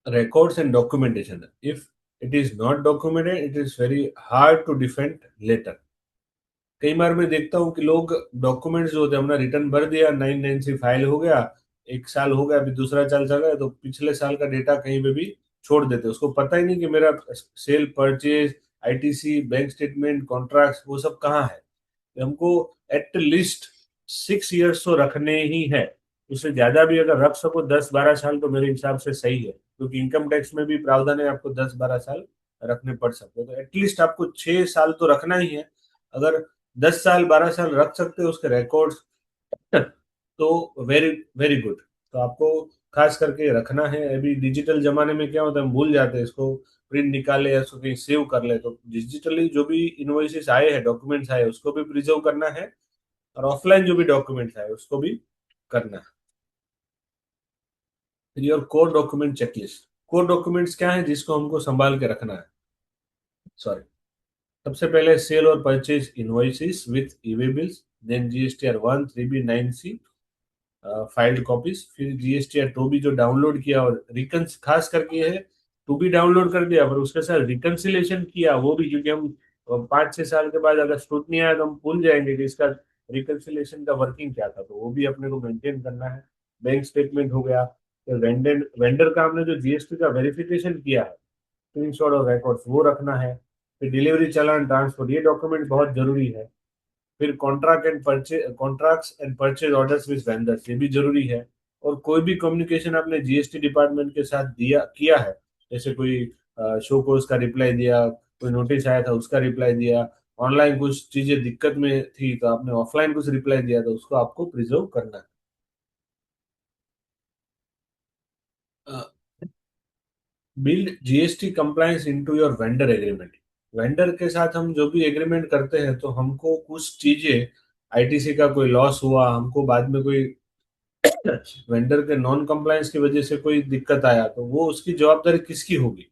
records and documentation. If it is not documented, it is very hard to defend later. कई बार मैं देखता हूँ कि लोग डॉक्यूमेंट्स जो होते हैं, हमने रिटर्न भर दिया, 993 फाइल हो गया, एक साल हो गया, अभी दूसरा साल चल रहा है, तो पिछले साल का डेटा कहीं पे भी छोड़ देते हैं। उसको पता ही नहीं कि मेरा cell purchase, ITC, bank statement, contract, वो सब कहाँ है। हमको एट लीस्ट 6 इयर्स तो रखने ही है। उससे ज्यादा भी अगर रख सको, 10-12 साल, तो मेरे हिसाब से सही है, क्योंकि इनकम टैक्स में भी प्रावधान है, आपको 10-12 साल रखने पड़ सकते हैं। तो एटलीस्ट आपको 6 साल तो रखना ही है। अगर 10 साल 12 साल रख सकते हो उसके रिकॉर्ड्स, तो वेरी वेरी गुड। तो आपको खास करके रखना है। अभी डिजिटल जमाने में क्या होता है, हम भूल जाते हैं इसको प्रिंट निकाले या उसको कहीं सेव कर ले। तो डिजिटली जो भी इनवॉइसेस आए हैं, डॉक्यूमेंट्स आए, उसको भी प्रिजर्व करना है, और ऑफलाइन जो भी डॉक्यूमेंट्स आए उसको भी करना है। फिर your core document checklist. Core documents क्या है जिसको हमको संभाल के रखना है, सॉरी। सबसे पहले सेल और purchase invoices with e way bills, then GSTR 1 3B 9C filed copies, फिर जीएसटीआर 2B जो डाउनलोड किया, और रिकन खास करके ये है 2B डाउनलोड कर दिया पर उसके साथ रिकंसिलेशन किया वो भी, क्योंकि हम 5-6 साल के बाद अगर स्क्रूटनी आया तो हम भूल जाएंगे कि इसका रिकंसिलेशन का वर्किंग क्या था, तो वो भी अपने को मेंटेन करना है। बैंक स्टेटमेंट हो गया, तो वेंडर वेंडर का हमने जो जीएसटी का वेरिफिकेशन किया है, स्क्रीनशॉट और रिकॉर्ड्स वो रखना है। फिर डिलीवरी चालान, ट्रांसपोर्ट, ये डॉक्यूमेंट बहुत जरूरी है। फिर contracts and purchase orders with vendors, ये भी जरूरी है। और कोई भी कम्युनिकेशन आपने जीएसटी डिपार्टमेंट के साथ दिया किया है, जैसे कोई शो कोर्स का रिप्लाई दिया, कोई नोटिस आया था उसका रिप्लाई दिया, ऑनलाइन कुछ चीजें दिक्कत में थी तो आपने ऑफलाइन कुछ रिप्लाई दिया, तो उसको आपको प्रिजर्व करना है। Build GST compliance into your vendor agreement. Vendor के साथ हम जो भी एग्रीमेंट करते हैं तो हमको कुछ चीजें, आईटीसी का कोई लॉस हुआ, हमको बाद में कोई वेंडर के नॉन कंप्लायंस की वजह से कोई दिक्कत आया, तो वो उसकी जवाबदारी किसकी होगी।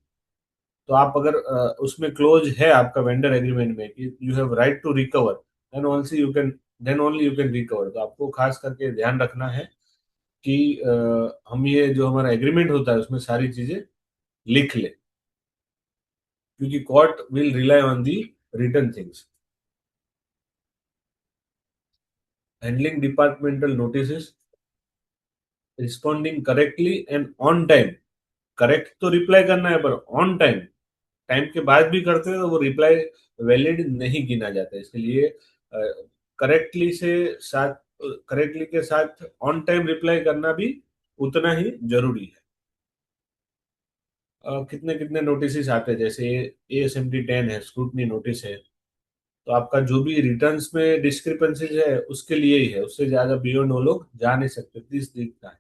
तो आप अगर उसमें क्लोज है आपका वेंडर एग्रीमेंट में कि you have right to recover, then also you can then only you can recover. तो आपको खास करके ध्यान रखना है कि हम ये जो हमारा एग्रीमेंट होता है उसमें सारी चीजें लिख ले, क्योंकि court will rely on the written things. Handling departmental notice, responding correctly and on time. Correct तो रिप्लाई करना है, पर ऑन टाइम, टाइम के बाद भी करते हैं तो वो रिप्लाई वैलिड नहीं गिना जाता है। इसके लिए करेक्टली से साथ करेक्टली के साथ ऑन टाइम रिप्लाई करना भी उतना ही जरूरी है। कितने कितने नोटिस आते हैं, जैसे ASMT 10 है, स्क्रूटनी नोटिस है, तो आपका जो भी रिटर्न्स में डिस्क्रिपेंसीज है उसके लिए ही है, उससे ज्यादा बियॉन्ड वो लोग जा नहीं सकते, 30 दिन का है।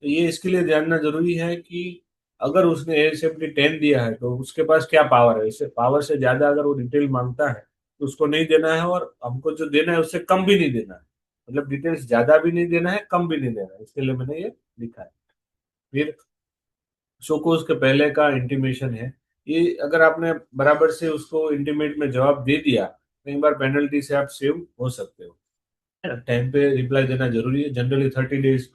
तो ये इसके लिए जानना जरूरी है कि अगर उसने ASMT 10 दिया है तो उसके पास क्या पावर है, इससे पावर से ज्यादा अगर वो डिटेल मांगता है तो उसको नहीं देना है, और हमको जो देना है उससे कम भी नहीं देना है। मतलब डिटेल्स ज्यादा भी नहीं देना है, कम भी नहीं देना है, इसके लिए मैंने ये लिखा है। फिर शोकोज के पहले का इंटीमेशन है, ये अगर आपने बराबर से उसको इंटीमेट में जवाब दे दिया, कई बार पेनल्टी से आप सेव हो सकते हो। टाइम पे रिप्लाई देना जरूरी है, जनरली 30 डेज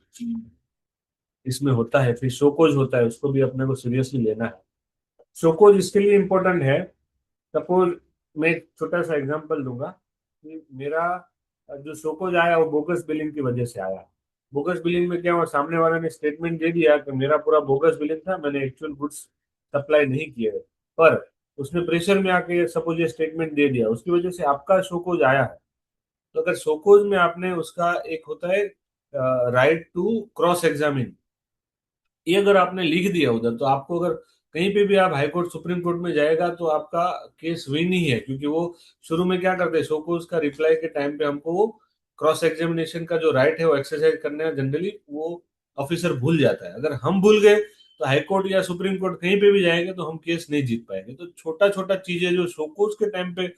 इसमें होता है। फिर शोकोज होता है, उसको भी अपने को सीरियसली लेना है। शोकोज इसके लिए इम्पोर्टेंट है, सपोज मैं एक छोटा सा एग्जांपल दूंगा कि मेरा जो शोकोज आया वो बोगस बिलिंग की वजह से आया। बोगस बिलिंग में क्या हुआ, सामने वाले ने स्टेटमेंट दे दिया कि मेरा पूरा बोगस बिलिंग था, मैंने एक्चुअल गुड्स सप्लाई नहीं किए, पर उसने प्रेशर में आके सपोज ये स्टेटमेंट दे दिया, उसकी वजह से आपका शोकोज आया है। तो अगर शोकोज में आपने उसका एक होता है राइट टू क्रॉस एग्जामिन, ये अगर आपने लिख दिया उधर, तो आपको अगर कहीं पे भी आप हाई कोर्ट सुप्रीम कोर्ट में जाएगा तो आपका केस विन ही है, क्योंकि वो शुरू में क्या करते हैं, शो को उसका रिप्लाई के टाइम पे हमको वो क्रॉस एग्जामिनेशन का जो राइट है वो एक्सरसाइज करने में जनरली वो ऑफिसर भूल जाता है। अगर हम भूल गए तो हाई कोर्ट या सुप्रीम कोर्ट कहीं पे भी जाएंगे तो हम केस नहीं जीत पाएंगे। तो छोटा छोटा चीजें जो शोकोज के टाइम पे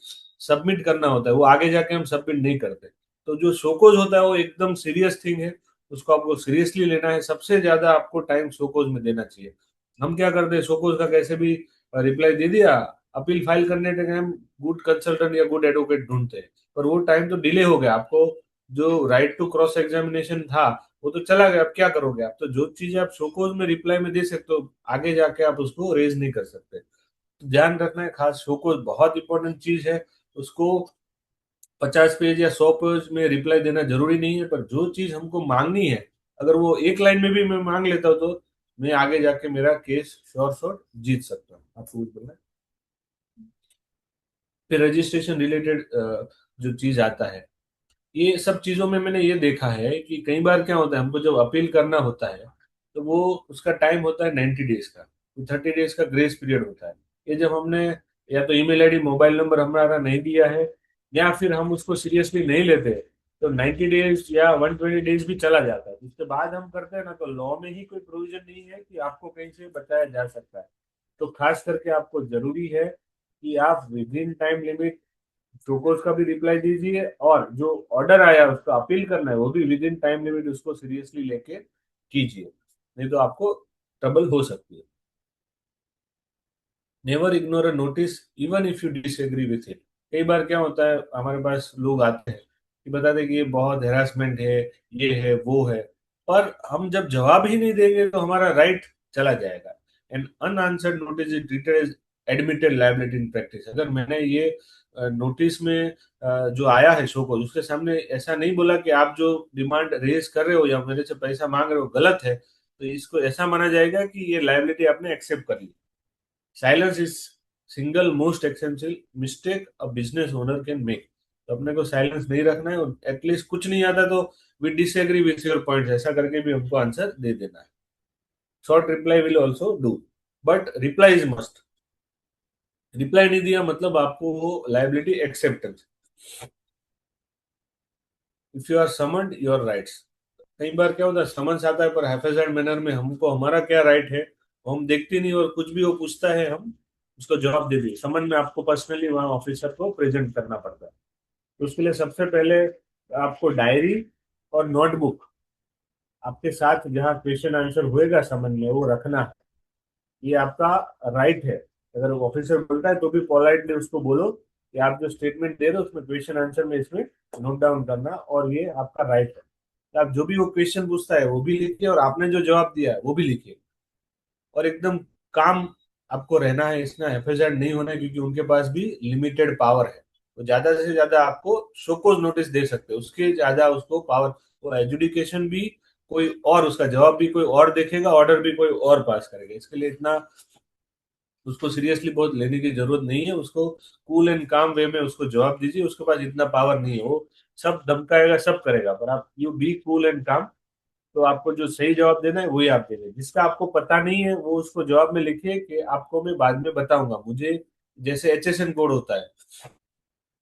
सबमिट करना होता है वो आगे जाके हम सबमिट नहीं करते। तो जो शोकोज होता है वो एकदम सीरियस थिंग है, उसको आपको सीरियसली लेना है, सबसे ज्यादा आपको टाइम शोकोज में देना चाहिए। हम क्या करते हैं, शोकोज का कैसे भी रिप्लाई दे दिया, अपील फाइल करने के टाइम गुड कंसल्टेंट या गुड एडवोकेट ढूंढते हैं, पर वो टाइम तो डिले हो गया, आपको जो राइट टू क्रॉस एग्जामिनेशन था वो तो चला गया, अब क्या करोगे आप। तो जो चीजें आप शोकोज में रिप्लाई में दे सकते हो, आगे जाके आप उसको रेज नहीं कर सकते। तो ध्यान रखना है खास, शोकोज बहुत इंपॉर्टेंट चीज है, उसको 50 पेज या 100 पेज में रिप्लाई देना जरूरी नहीं है, पर जो चीज हमको मांगनी है अगर वो एक लाइन में भी मैं मांग लेता हूँ तो मैं आगे जाके मेरा केस श्योर शॉर्ट जीत सकता हूँ। आपको कुछ बोलना है? फिर रजिस्ट्रेशन रिलेटेड जो चीज आता है, ये सब चीजों में मैंने ये देखा है कि कई बार क्या होता है, हमको जब अपील करना होता है तो वो उसका टाइम होता है 90 डेज का, 30 डेज का ग्रेस पीरियड होता है। ये जब हमने या तो ईमेल आईडी मोबाइल नंबर हमारा नहीं दिया है, या फिर हम उसको सीरियसली नहीं लेते, तो 90 डेज या 120 डेज भी चला जाता है। उसके बाद हम करते हैं ना, तो लॉ में ही कोई प्रोविजन नहीं है कि आपको कहीं से बचाया जा सकता है। तो खास करके आपको जरूरी है कि आप with in time limit show cause का भी रिप्लाई दीजिए, और जो ऑर्डर आया उसका अपील करना है वो भी विद इन टाइम लिमिट उसको सीरियसली लेके कीजिए, नहीं तो आपको ट्रबल हो सकती है। Never ignore a notice even if you disagree with it. कई बार क्या होता है, हमारे पास लोग आते हैं कि बताते हैं कि ये बहुत हेरासमेंट है, ये है वो है, पर हम जब जवाब ही नहीं देंगे तो हमारा राइट चला जाएगा। And unanswered notice is treated as admitted liability in practice. अगर मैंने ये नोटिस में जो आया है शो को, उसके सामने ऐसा नहीं बोला कि आप जो डिमांड रेज कर रहे हो या मेरे से पैसा मांग रहे हो गलत है, तो इसको ऐसा माना जाएगा कि ये लायबिलिटी आपने एक्सेप्ट कर ली। Silence is single most essential mistake a business owner can make. तो अपने को साइलेंस नहीं रखना है, और एटलीस्ट कुछ नहीं आता तो we disagree with your point ऐसा करके भी हमको आंसर दे देना है। Short reply will also do, but reply is must. Reply नहीं दिया मतलब आपको वो liability acceptance. If you are summoned your rights. कई बार क्या होता है, समन्स आता है पर हैफेजर्ड मैनर में, हमको हमारा क्या राइट है वो हम देखते नहीं, और कुछ भी वो पूछता है हम उसको जवाब दे दिए। समन में आपको पर्सनली वहाँ ऑफिसर को प्रेजेंट करना पड़ता है। तो उसके लिए सबसे पहले आपको डायरी और नोटबुक आपके साथ, जहाँ क्वेश्चन आंसर होएगा समन में, वो रखना है। ये आपका राइट है। अगर ऑफिसर बोलता है तो भी पोलाइटली उसको बोलो कि आप जो स्टेटमेंट दे रहे हो उसमें क्वेश्चन आंसर में इसमें नोट डाउन करना, और ये आपका राइट है। तो आप जो भी वो क्वेश्चन पूछता है वो भी लिखिए, और आपने जो जवाब दिया है वो भी लिखिए, और एकदम काम आपको रहना है, इसमें एफएसआर नहीं होना है, क्योंकि उनके पास भी लिमिटेड पावर है। तो ज्यादा से ज्यादा आपको शोकोज नोटिस दे सकते हैं, उसके ज्यादा उसको पावर, वो एजुडिकेशन भी कोई और, उसका जवाब भी कोई और देखेगा, ऑर्डर भी कोई और पास करेगा। इसके लिए इतना उसको सीरियसली बहुत लेने की जरूरत नहीं है। उसको कूल एंड काम वे में उसको जवाब दीजिए, उसके पास इतना पावर नहीं है, वो सब धमकाएगा सब करेगा, पर आप यू बी कूल एंड काम। तो आपको जो सही जवाब देना है वही आप देंगे। जिसका आपको पता नहीं है वो उसको जवाब में लिखिए कि आपको मैं बाद में बताऊंगा मुझे। जैसे एचएसएन कोड होता है,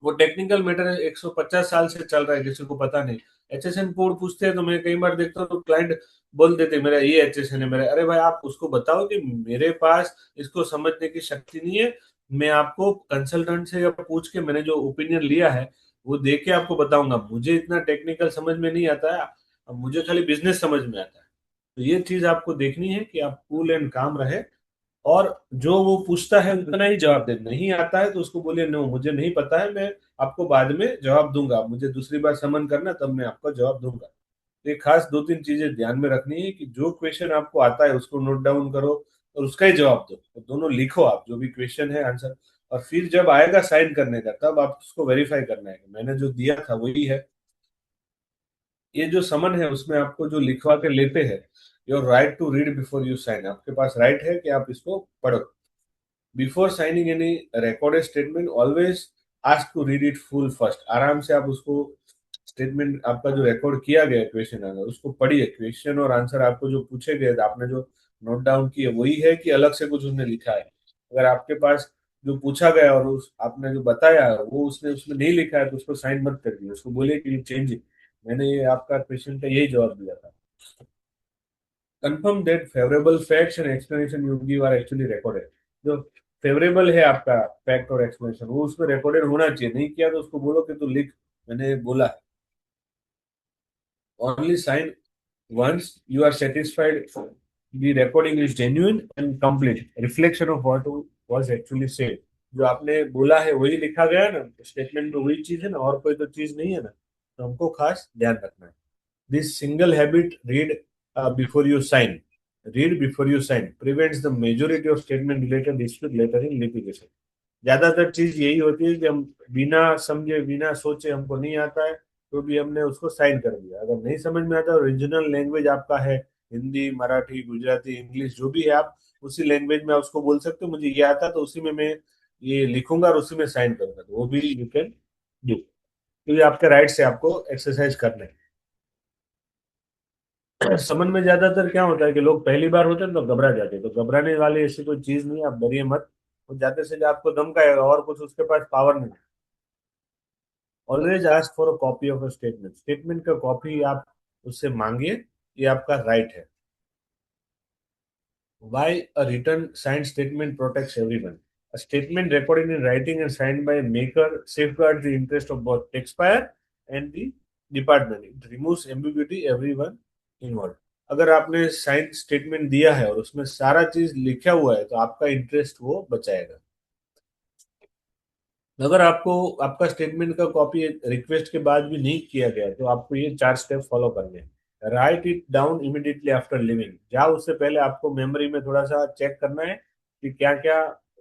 वो टेक्निकल मैटर है, 150 साल से चल रहा है, किसी को पता नहीं। एचएसएन कोड पूछते हैं तो मैं कई बार देखता हूँ तो क्लाइंट बोल देते हैं मेरा ये एचएसएन है मेरा। अरे भाई, आप उसको बताओ कि मेरे पास इसको समझने की शक्ति नहीं है, मैं आपको कंसल्टेंट से या पूछ के मैंने जो ओपिनियन लिया है वो दे के आपको बताऊंगा, मुझे इतना टेक्निकल समझ में नहीं आता है, अब मुझे खाली बिजनेस समझ में आता है। तो ये चीज आपको देखनी है कि आप कूल एंड काम रहे, और जो वो पूछता है उतना ही जवाब दे। नहीं आता है तो उसको बोलिए नो मुझे नहीं पता है, मैं आपको बाद में जवाब दूंगा, मुझे दूसरी बार समन करना तब मैं आपको जवाब दूंगा। तो ये खास दो तीन चीजें ध्यान में रखनी है कि जो क्वेश्चन आपको आता है उसको नोट डाउन करो और उसका ही जवाब दो, तो दोनों लिखो आप जो भी क्वेश्चन है आंसर। और फिर जब आएगा साइन करने का तब आप उसको वेरीफाई करना है कि मैंने जो दिया था वही है। ये जो समन है उसमें आपको जो लिखवा के लेते हैं, your right to read before you sign, आपके पास राइट है कि आप इसको पढ़ो। Before signing any recorded statement always ask to read it full first. आराम से आप उसको स्टेटमेंट आपका जो रिकॉर्ड किया गया क्वेश्चन आंसर उसको पढ़िए। क्वेश्चन और आंसर आपको जो पूछे गए आपने जो नोट डाउन किए वही है कि अलग से कुछ उसने लिखा है। अगर आपके पास जो पूछा गया और उस आपने जो बताया वो उसने उसमें नहीं लिखा है तो उसको साइन मत करिए, उसको बोलिए कि चेंज इट, मैंने ये आपका क्वेश्चन का यही जवाब दिया था। Confirm that favourable facts and explanation you give are actually recorded. जो फेवरेबल है आपका फैक्ट और एक्सप्लेनेशन वो उसमें रिकॉर्डेड होना चाहिए, नहीं किया तो उसको बोलो कि तू लिख, मैंने बोला है। Only sign once you are satisfied the recording is genuine and complete reflection of what was actually said। जो आपने बोला है वही लिखा गया है ना, स्टेटमेंट में वही चीज है ना, और कोई तो चीज नहीं है ना, तो हमको खास ध्यान रखना है। This single habit, read before you sign, read before you sign prevents the majority of statement related dispute later in litigation. ज्यादातर चीज यही होती है कि हम बिना समझे बिना सोचे, हमको नहीं आता है तो भी हमने उसको साइन कर दिया। अगर नहीं समझ में आता, ओरिजिनल लैंग्वेज आपका है हिंदी मराठी गुजराती इंग्लिश जो भी है, आप उसी लैंग्वेज में उसको बोल सकते हो मुझे ये आता तो उसी में मैं ये लिखूंगा और उसी में साइन करूंगा, तो वो भी यू कैन डू। तो ये आपके राइट से आपको एक्सरसाइज करने हैं। समझ में ज्यादातर क्या होता है कि लोग पहली बार होते हैं तो घबरा जाते हैं, तो घबराने वाली ऐसी कोई चीज नहीं है, आप डरिए मत। वो जाते से आपको धमकाएगा और कुछ उसके पास पावर नहीं। Always ask for a copy of a statement, statement का कॉपी आप उससे मांगिए, ये आपका राइट है। Why a written signed statement protects everyone? A statement recorded in writing and signed by a maker safeguards the interest of both taxpayer and the department. It removes ambiguity everyone involved. अगर आपने sign statement दिया है और उसमें सारा चीज लिखा हुआ है तो आपका इंटरेस्ट वो बचाएगा। अगर आपको आपका स्टेटमेंट का कॉपी रिक्वेस्ट के बाद भी नहीं किया गया तो आपको ये चार स्टेप फॉलो करने हैं। Right it down immediately after living, जाओ उससे पहले आपको मेमोरी में थोड़ा सा चेक करना है कि क्या क्या,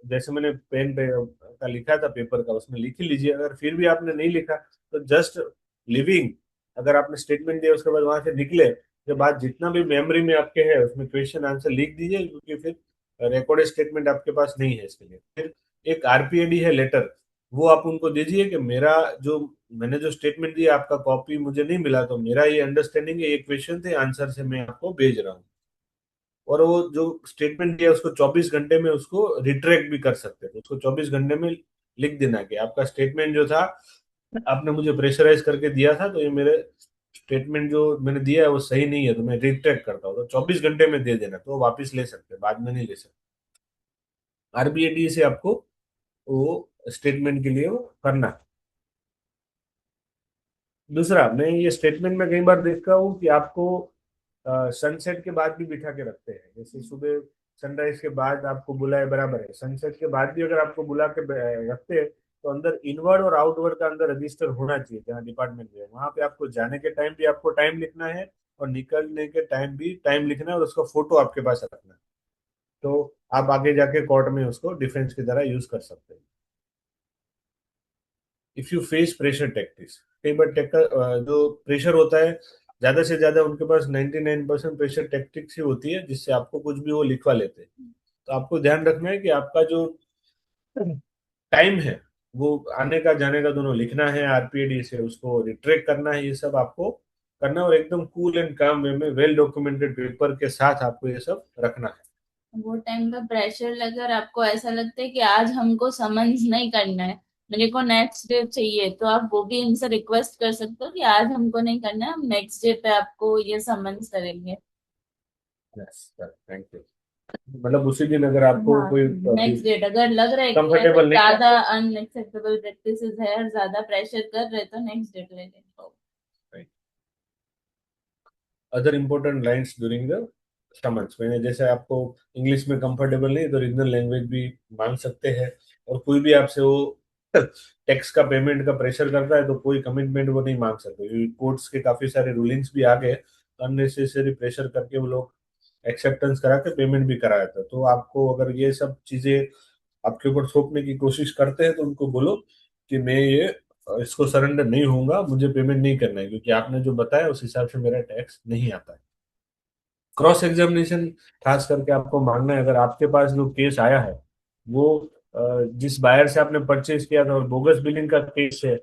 जैसे मैंने पेन पे का लिखा था पेपर का उसमें लिख ही लीजिए। अगर फिर भी आपने नहीं लिखा तो जस्ट लिविंग, अगर आपने स्टेटमेंट दिया उसके बाद वहां से निकले के बाद जितना भी मेमोरी में आपके है उसमें क्वेश्चन आंसर लिख दीजिए, क्योंकि फिर रिकॉर्डेड स्टेटमेंट आपके पास नहीं है। इसके लिए फिर एक आरपीएडी है लेटर, वो आप उनको दीजिए कि मेरा जो मैंने जो स्टेटमेंट दिया आपका कॉपी मुझे नहीं मिला, तो मेरा ये अंडरस्टैंडिंग है, ये क्वेश्चन थे आंसर से मैं आपको भेज रहा हूँ। और वो जो स्टेटमेंट दिया उसको 24 घंटे में उसको रिट्रैक्ट भी कर सकते थे, उसको 24 घंटे में लिख देना कि आपका स्टेटमेंट जो था आपने मुझे प्रेशराइज करके दिया था, तो ये मेरे स्टेटमेंट जो मैंने दिया है वो सही नहीं है, तो मैं रिट्रैक्ट करता हूँ, तो 24 घंटे में दे देना, तो वो वापिस ले सकते हैं, बाद में नहीं ले सकते। आरबीआईडी से आपको वो स्टेटमेंट के लिए वो करना है। दूसरा, मैं ये स्टेटमेंट में कई बार देखता हूँ कि आपको सनसेट के बाद भी बिठा के रखते हैं। जैसे सुबह सनराइज के बाद आपको बुलाए बराबर है, सनसेट के बाद भी अगर आपको बुला के रखते हैं तो अंदर इनवर्ड और आउटवर्ड का अंदर रजिस्टर होना चाहिए जहाँ डिपार्टमेंट है, वहां पे आपको जाने के टाइम भी आपको टाइम लिखना है और निकलने के टाइम भी टाइम लिखना है और उसका फोटो आपके पास रखना है। तो आप आगे जाके कोर्ट में उसको डिफेंस की तरह यूज कर सकते हैं। If you face pressure tactics, कई बार जो प्रेशर होता है ज्यादा से ज्यादा उनके पास 99% प्रेशर टैक्टिक्स ही होती है जिससे आपको कुछ भी वो लिखवा लेते हैं। तो आपको ध्यान रखना है कि आपका जो टाइम है वो आने का जाने का दोनों लिखना है, आरपीडी से उसको रिट्रैक्ट करना है, ये सब आपको करना है और एकदम कूल एंड काम वे में वेल डॉक्यूमेंटेड पेपर के साथ आपको ये सब रखना है। वो टाइम का प्रेशर लगकर आपको ऐसा लगता है कि आज हमको समन्स नहीं करना है, मेरे को नेक्स्ट डे चाहिए, तो आप वो भी इनसे रिक्वेस्ट कर सकते हो कि आज हमको नहीं करना है, हम नेक्स्ट डे पे आपको ये समन्स करेंगे। Yes, thank you. मतलब उसी दिन अगर आपको हाँ, कोई नेक्स्ट डेट अगर लग रहा है कि ऐसे कंफर्टेबल नहीं ज्यादा अनएक्सेप्टेबल प्रैक्टिसेस है और ज्यादा प्रेशर कर रहे तो नेक्स्ट डेट ले लेंगे। Other important lines during the summons, मैंने जैसे आपको इंग्लिश में कंफर्टेबल नहीं तो रीजनल लैंग्वेज भी मांग सकते हैं। और कोई भी आपसे वो टैक्स का पेमेंट का प्रेशर करता है तो कोई कमिटमेंट वो नहीं मांग सकते, कोर्ट्स के काफी सारे रूलिंग्स भी आ गए, अननेसेसरी प्रेशर करके वो लोग एक्सेप्टेंस करा के पेमेंट भी कराया था। तो आपको अगर ये सब चीजें आपके ऊपर थोपने की कोशिश करते हैं तो उनको बोलो कि मैं ये इसको सरेंडर नहीं होऊंगा, मुझे पेमेंट नहीं करना है क्योंकि आपने जो बताया उस हिसाब से मेरा टैक्स नहीं आता है। क्रॉस एग्जामिनेशन खास करके आपको मांगना है, अगर आपके पास जो केस आया है वो जिस बायर से आपने परचेज किया था और बोगस बिलिंग का केस है,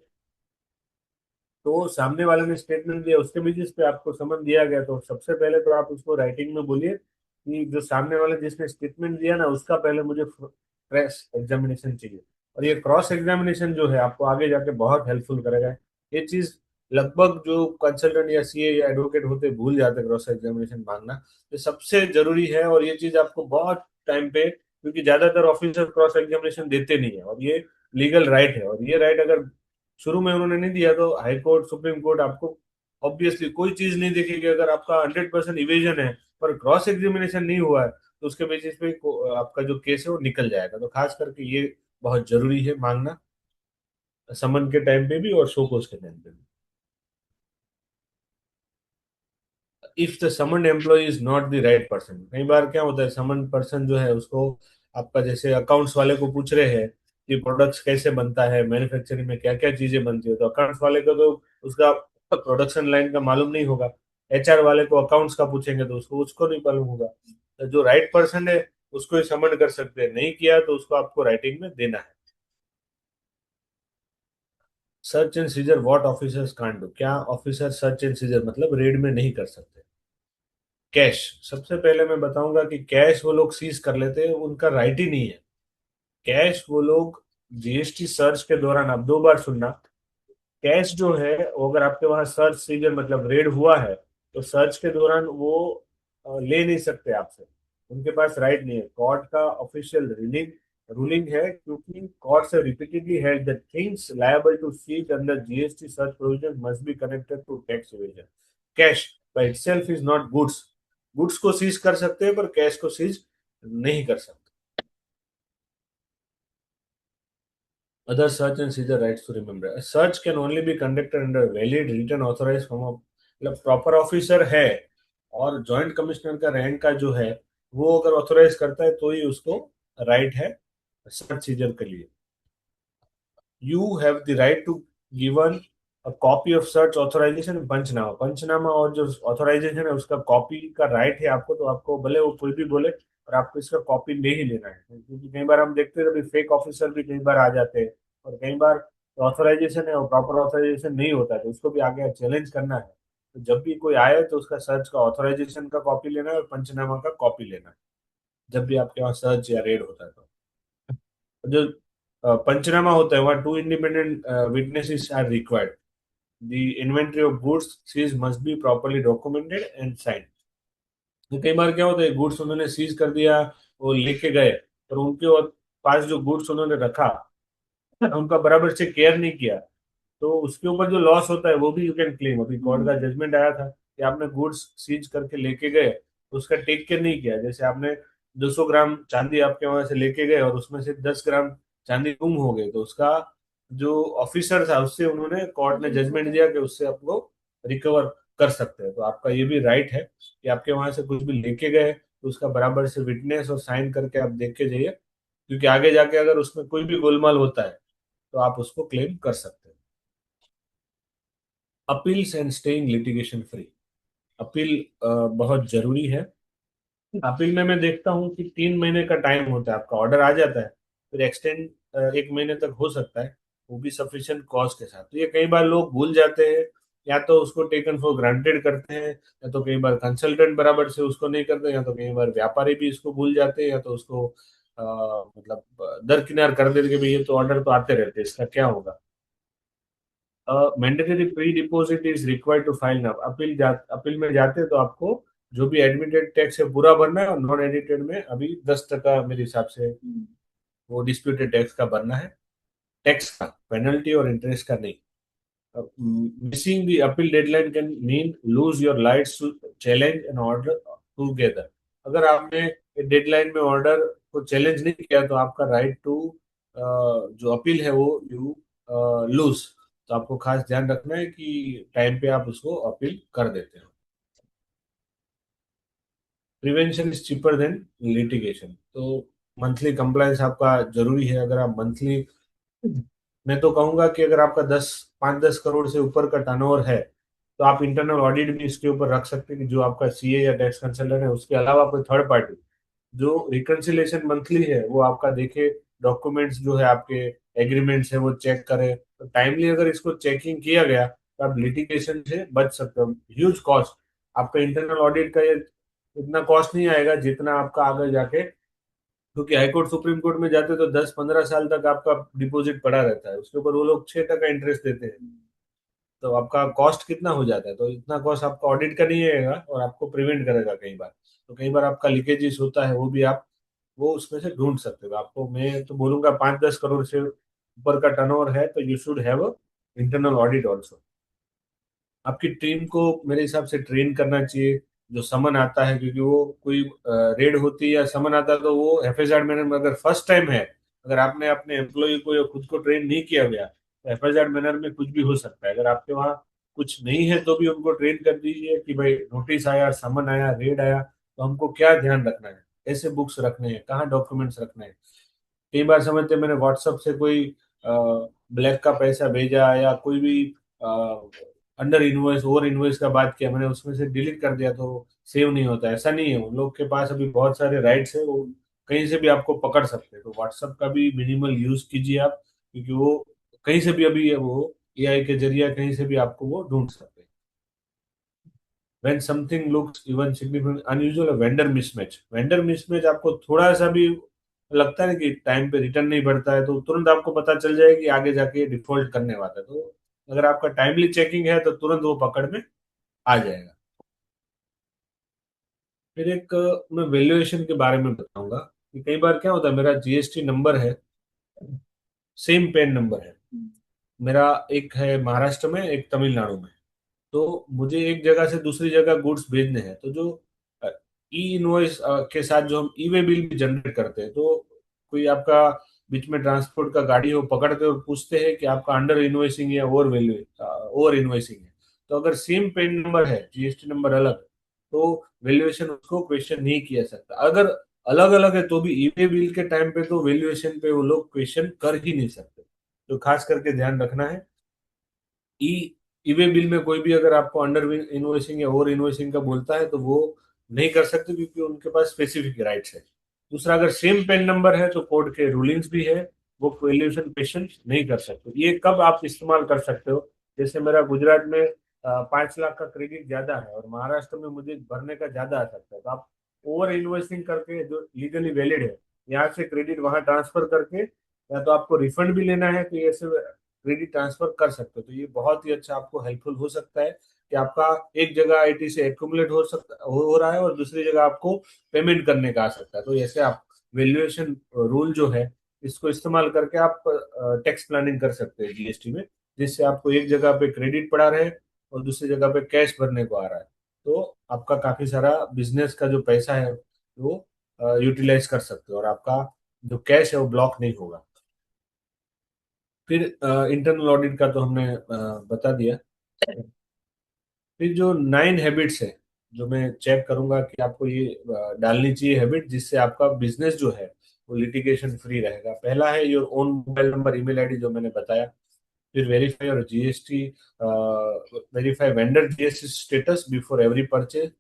तो सामने वाले ने स्टेटमेंट दिया उसके बेसिस पे आपको समन दिया गया, तो सबसे पहले तो आप उसको राइटिंग में बोलिए कि जो सामने वाले जिसने स्टेटमेंट दिया ना उसका पहले मुझे क्रॉस एग्जामिनेशन चाहिए। और ये क्रॉस एग्जामिनेशन जो है आपको आगे जाके बहुत हेल्पफुल करेगा। ये चीज लगभग जो कंसल्टेंट या सीए या एडवोकेट होते भूल जाते क्रॉस एग्जामिनेशन मांगना, ये सबसे जरूरी है और ये चीज आपको बहुत टाइम पे, क्योंकि ज्यादातर ऑफिसर क्रॉस एग्जामिनेशन देते नहीं है और ये लीगल राइट है। और ये राइट अगर शुरू में उन्होंने नहीं दिया तो हाई कोर्ट सुप्रीम कोर्ट आपको ऑब्वियसली कोई चीज नहीं देखेगी। अगर आपका 100% इवेजन है पर क्रॉस एग्जामिनेशन नहीं हुआ है तो उसके बेसिस पे आपका जो केस है वो निकल जाएगा। तो खास करके ये बहुत जरूरी है मांगना, समन के टाइम पे भी और शोकोस के टाइम पे भी। If the summon employee is not the right person, कई बार क्या होता है समन पर्सन जो है उसको आपका जैसे अकाउंट्स वाले को पूछ रहे हैं कि प्रोडक्ट्स कैसे बनता है, मैन्युफैक्चरिंग में क्या क्या चीजें बनती है, तो अकाउंट्स वाले को तो उसका प्रोडक्शन लाइन का मालूम नहीं होगा। एचआर वाले को अकाउंट्स का पूछेंगे तो उसको उसको नहीं मालूम होगा। तो जो राइट पर्सन है उसको ही समन कर सकते हैं, नहीं किया तो उसको आपको राइटिंग में देना है। Search and scissor what officers can't do, क्या ऑफिसर सर्च एंड सीजर मतलब रेड में नहीं कर सकते। कैश, सबसे पहले मैं बताऊंगा कि कैश वो लोग सीज कर लेते हैं, उनका राइट ही नहीं है। कैश वो लोग जीएसटी सर्च के दौरान, आप 2 बार सुनना, कैश जो है वो अगर आपके वहां सर्च सीजर मतलब रेड हुआ है तो सर्च के दौरान वो ले नहीं सकते आपसे, उनके पास राइट नहीं है। कोर्ट का ऑफिशियल रूलिंग रूलिंग है, क्योंकि कोर्ट से repeatedly held that things liable to seize under GST search provision must be connected to tax evasion. Cash by itself is not goods, goods को सीज कर सकते हैं पर कैश को सीज नहीं कर सकते। Other search and seizure rights to remember. A search can only be conducted under valid written authorized form of, मतलब प्रॉपर ऑफिसर है और जॉइंट कमिश्नर का रैंक का जो है वो अगर ऑथोराइज करता है तो ही उसको राइट है सर्च सीजर के लिए। You have the right to given a copy of search authorization, panchnama, panchnama और जो ऑथराइजेशन है उसका कॉपी का राइट है आपको, तो आपको भले वो कोई भी बोले और आपको इसका कॉपी ले ही लेना है, क्योंकि कई बार हम देखते हैं फेक ऑफिसर भी कई बार आ जाते हैं और कई बार ऑथराइजेशन है और प्रॉपर ऑथराइजेशन नहीं होता है तो उसको भी आगे चैलेंज करना है। तो जब भी कोई आए तो उसका सर्च का ऑथराइजेशन का कॉपी लेना है और पंचनामा का कॉपी लेना है जब भी आपके वहाँ सर्च या रेड होता है। तो जो पंचनामा होता है वहाँ 2 independent witnesses are required. The inventory of goods seized must be properly documented and signed. तो कई बार क्या होता है गुड्स उन्होंने सीज कर दिया, वो लेके गए और उनके पास जो गुड्स उन्होंने रखा उनका बराबर से केयर नहीं किया, तो उसके ऊपर जो लॉस होता है वो भी यू कैन क्लेम। अभी कोर्ट का जजमेंट आया था कि आपने गुड्स सीज करके लेके गए तो उसका टेक केयर नहीं किया, जैसे आपने 200 ग्राम चांदी आपके वहां से लेके गए और उसमें से 10 ग्राम चांदी गुम हो गई तो उसका जो ऑफिसर था उससे उन्होंने कोर्ट ने जजमेंट दिया कि उससे आपको रिकवर कर सकते हैं। तो आपका ये भी राइट है कि आपके वहां से कुछ भी लेके गए तो उसका बराबर से विटनेस और साइन करके आप देख के जाइए, क्योंकि आगे जाके अगर उसमें कोई भी गोलमाल होता है तो आप उसको क्लेम कर सकते हैं। Appeals and staying litigation free. Appeal बहुत जरूरी है। अपील में मैं देखता हूँ कि 3 महीने का टाइम होता है, आपका ऑर्डर आ जाता है फिर एक्सटेंड 1 महीने तक हो सकता है, वो भी सफिशिएंट कॉज के साथ। तो ये कई बार लोग भूल जाते हैं, या तो उसको टेकन फॉर ग्रांटेड करते हैं, या तो कई बार कंसल्टेंट बराबर से उसको नहीं करते, या तो कई बार व्यापारी भी इसको भूल जाते हैं, या तो उसको मतलब दरकिनार कर देते कि भाई ये तो ऑर्डर तो आते रहते हैं, इसका क्या होगा। Mandatory pre deposit is required to file now. Appeal में जाते हैं तो आपको जो भी एडमिटेड टैक्स है पूरा भरना है, और नॉन एडिटेड में अभी 10% मेरे हिसाब से वो डिस्प्यूटेड टैक्स का भरना है। टैक्स का, पेनल्टी और इंटरेस्ट का नहीं। Missing the appeal deadline can mean lose your rights to challenge an order together. अगर आपने डेडलाइन में ऑर्डर को चैलेंज नहीं किया तो आपका राइट टू जो अपील है वो यू लूज। तो आपको खास ध्यान रखना है कि टाइम पे आप उसको अपील कर देते हो। Prevention is cheaper than litigation. तो मंथली कंप्लायंस आपका जरूरी है। अगर आप मंथली, मैं तो कहूंगा कि अगर आपका 5-10 करोड़ से ऊपर का टर्नओवर है तो आप इंटरनल ऑडिट भी इसके ऊपर रख सकते हैं, कि जो आपका सीए या टैक्स कंसल्टेंट है उसके अलावा कोई थर्ड पार्टी जो रिकंसिलेशन मंथली है वो आपका देखे, डॉक्यूमेंट्स जो है आपके एग्रीमेंट्स है वो चेक करे। तो टाइमली अगर इसको चेकिंग किया गया तो आप लिटिगेशन से बच सकते हो। ह्यूज कॉस्ट, आपका इंटरनल ऑडिट का ये इतना कॉस्ट नहीं आएगा जितना आपका आगे जाके, क्योंकि हाईकोर्ट सुप्रीम कोर्ट में जाते तो 10-15 साल तक आपका डिपॉजिट पड़ा रहता है, उसके ऊपर वो लोग 6% इंटरेस्ट देते हैं। तो आपका कॉस्ट कितना हो जाता है, तो इतना कॉस्ट आपका ऑडिट का नहीं आएगा और आपको प्रिवेंट करेगा कई बार। तो कई बार आपका लीकेजेस होता है, वो भी आप वो उसमें से ढूंढ सकते हो। आपको मैं तो बोलूंगा 5-10 करोड़ से ऊपर का टर्नओवर है तो you should have internal audit also. आपकी टीम को मेरे हिसाब से ट्रेन करना चाहिए। जो समन आता है, क्योंकि वो कोई रेड होती है या समन आता है तो वो एफएसआर मैनर में, अगर फर्स्ट टाइम है, अगर आपने अपने एम्प्लॉय को या खुद को ट्रेन नहीं किया गया तो एफएसआर मैनर में कुछ भी हो सकता है। अगर आपके वहाँ कुछ नहीं है तो भी उनको ट्रेन कर दीजिए कि भाई नोटिस आया, समन आया, रेड आया, तो हमको क्या ध्यान रखना है, कैसे बुक्स रखने हैं, कहाँ डॉक्यूमेंट्स रखने हैं। कई बार समझते मैंने व्हाट्सएप से कोई ब्लैक का पैसा भेजा या कोई भी अंडर इनवॉइस, ओवर इनवॉइस का बात किया, मैंने उसमें से डिलीट कर दिया तो सेव नहीं होता। ऐसा नहीं है, उन लोग के पास अभी बहुत सारे राइट्स है, वो कहीं से भी आपको पकड़ सकते हैं। तो व्हाट्सएप का भी मिनिमल यूज कीजिए आप, क्योंकि वो कहीं से भी अभी वो एआई के जरिए कहीं से भी आपको वो ढूंढ सकते हैं। when something looks even significant unusual, vendor mismatch. Vendor mismatch आपको थोड़ा सा भी लगता है कि टाइम पे रिटर्न नहीं बढ़ता है तो तुरंत आपको पता चल जाएगा कि आगे जाके डिफॉल्ट करने वाला है। तो अगर आपका टाइमली चेकिंग है तो तुरंत वो पकड़ में आ जाएगा। फिर एक मैं वैल्यूएशन के बारे में बताऊंगा कि कई बार क्या होता है, मेरा जीएसटी नंबर है, सेम पेन नंबर है, मेरा एक है महाराष्ट्र में, एक तमिलनाडु में। तो मुझे एक जगह से दूसरी जगह गुड्स भेजने हैं, तो जो ई इनवॉइस के साथ जो हम ई वे बिल भी जनरेट करते हैं, तो कोई आपका बीच में ट्रांसपोर्ट का गाड़ी हो पकड़ते और पूछते हैं कि आपका अंडर इनवॉइसिंग या ओवर वैल्यू, ओवर इनवॉइसिंग है। तो अगर सेम पेन नंबर है, जीएसटी नंबर अलग, तो वैल्यूएशन उसको क्वेश्चन नहीं किया सकता। अगर अलग अलग है तो भी ई वे बिल के टाइम पे तो वैल्यूएशन पे वो लोग क्वेश्चन कर ही नहीं सकते। तो खास करके ध्यान रखना है। ई ईवे बिल में कोई भी अगर आपको अंडर इनवॉइसिंग या ओवर इनवॉइसिंग का बोलता है तो वो नहीं कर सकते, क्योंकि उनके पास स्पेसिफिक राइट्स है। दूसरा, अगर सेम पेन नंबर है तो कोर्ट के रूलिंग्स भी है, वो वैल्यूएशन क्वेश्चन नहीं कर सकते। ये कब आप इस्तेमाल कर सकते हो, जैसे मेरा गुजरात में 5 लाख का क्रेडिट ज्यादा है और महाराष्ट्र में मुझे भरने का ज्यादा आ सकता है, तो आप ओवर इनवॉइसिंग करके जो लीगली वैलिड है यहाँ से क्रेडिट वहां ट्रांसफर करके, या तो आपको रिफंड भी लेना है तो ये ऐसे क्रेडिट ट्रांसफर कर सकते हो। तो ये बहुत ही अच्छा आपको हेल्पफुल हो सकता है कि आपका एक जगह आईटी से एक्यूमुलेट हो रहा है और दूसरी जगह आपको पेमेंट करने का आ सकता है। तो ऐसे आप वैल्यूएशन रूल जो है इसको इस्तेमाल करके आप टैक्स प्लानिंग कर सकते हैं जीएसटी में, जिससे आपको एक जगह पे क्रेडिट पड़ा रहे और दूसरी जगह पे कैश भरने को आ रहा है। तो आपका काफी सारा बिजनेस का जो पैसा है वो यूटिलाइज कर सकते हो और आपका जो कैश है वो ब्लॉक नहीं होगा। फिर इंटरनल ऑडिट का तो हमने बता दिया। फिर जो 9 हैबिट्स है, जो मैं चेक करूंगा कि आपको ये डालनी चाहिए हैबिट, जिससे आपका बिजनेस जो है वो लिटिगेशन फ्री रहेगा। पहला है your own mobile number, email ID, जो मैंने बताया। फिर वेरीफाई और GST, verify vendor GST status before every purchase.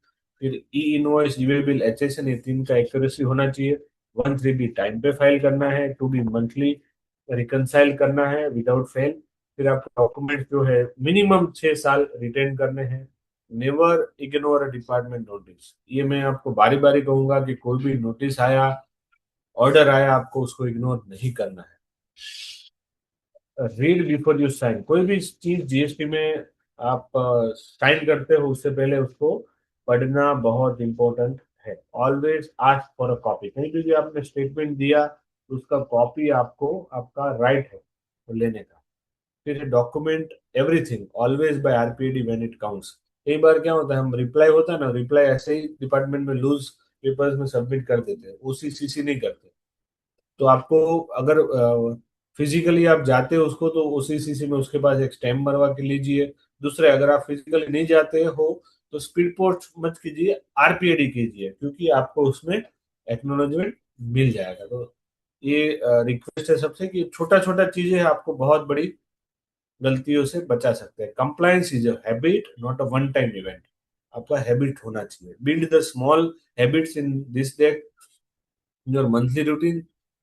फिर e invoice, e way bill, HSN, ये तीन का एक्यूरेसी होना चाहिए। 1 3 बी टाइम पे फाइल करना है। 2 बी मंथली रिकनसाइल करना है विदाउट फेल। फिर आपको डॉक्यूमेंट जो है मिनिमम 6 साल रिटेन करने हैं। Never ignore a department notice, ये मैं आपको बारी बारी कहूंगा कि कोई भी नोटिस आया, ऑर्डर आया, आपको उसको इग्नोर नहीं करना है। रीड बिफोर यू साइन, कोई भी चीज जीएसटी में आप साइन करते हो उससे पहले उसको पढ़ना बहुत इंपॉर्टेंट है। Always ask for a copy, कहीं भी आपने स्टेटमेंट दिया तो उसका कॉपी आपको, आपका राइट है तो लेने का। फिर document everything always by RPD when it counts. कई बार क्या होता है, हम रिप्लाई होता है ना, रिप्लाई ऐसे ही डिपार्टमेंट में लूज पेपर्स में सबमिट कर देते हैं, ओसीसीसी नहीं करते। तो आपको अगर फिजिकली आप जाते हो उसको, तो ओसीसीसी में उसके पास एक स्टैम्प मरवा के लीजिए। दूसरे, अगर आप फिजिकली नहीं जाते हो तो स्पीड पोस्ट मत कीजिए, आरपीडी कीजिए, क्योंकि आपको उसमें एक्नोलॉजमेंट मिल जाएगा। तो ये रिक्वेस्ट है सबसे कि छोटा छोटा चीजें आपको बहुत बड़ी गलतियों से बचा सकते हैं। Compliance is a habit, not a one time event. आपका हैबिट होना चाहिए। Build the small habits in this day, your monthly routine,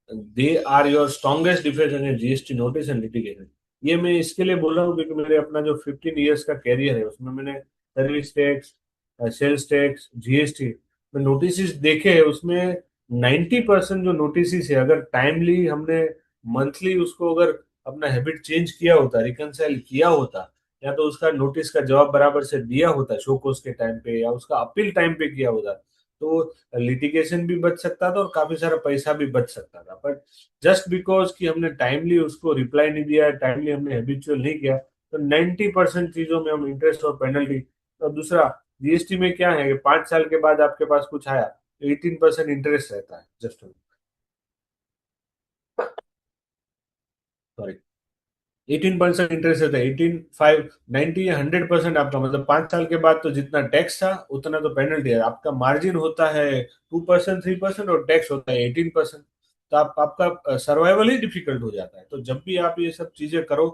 they are your strongest defence against GST notice and litigation. ये मैं इसके लिए बोल रहा हूँ क्योंकि मेरे अपना जो 15 इयर्स का कैरियर है उसमें मैंने service tax, sales tax, GST में नोटिस देखे हैं। उसमें 90% जो नोटिस है, अगर टाइमली हमने मंथली उसको अगर अपना हैबिट चेंज किया होता, रिकनसाइल किया होता, या तो उसका नोटिस का जवाब बराबर से दिया होता शो कोस के टाइम पे, या उसका अपील टाइम पे किया होता, तो लिटिगेशन भी बच सकता था और काफी सारा पैसा भी बच सकता था। बट जस्ट बिकॉज कि हमने टाइमली उसको रिप्लाई नहीं दिया, टाइमली हमने हैबिचुअल नहीं किया, तो 90% चीजों में हम इंटरेस्ट और पेनल्टी। और दूसरा, जीएसटी में क्या है कि 5 साल के बाद आपके पास कुछ आया तो 18% इंटरेस्ट रहता है, जस्ट सॉरी 18% इंटरेस्ट रहता है। 18 5 90 या 100% आपका, मतलब 5 साल के बाद तो जितना टैक्स था उतना तो पेनल्टी है। आपका मार्जिन होता है 2% 3% और टैक्स होता है 18%। तो आपका सर्वाइवल ही डिफिकल्ट हो जाता है। तो जब भी आप ये सब चीजें करो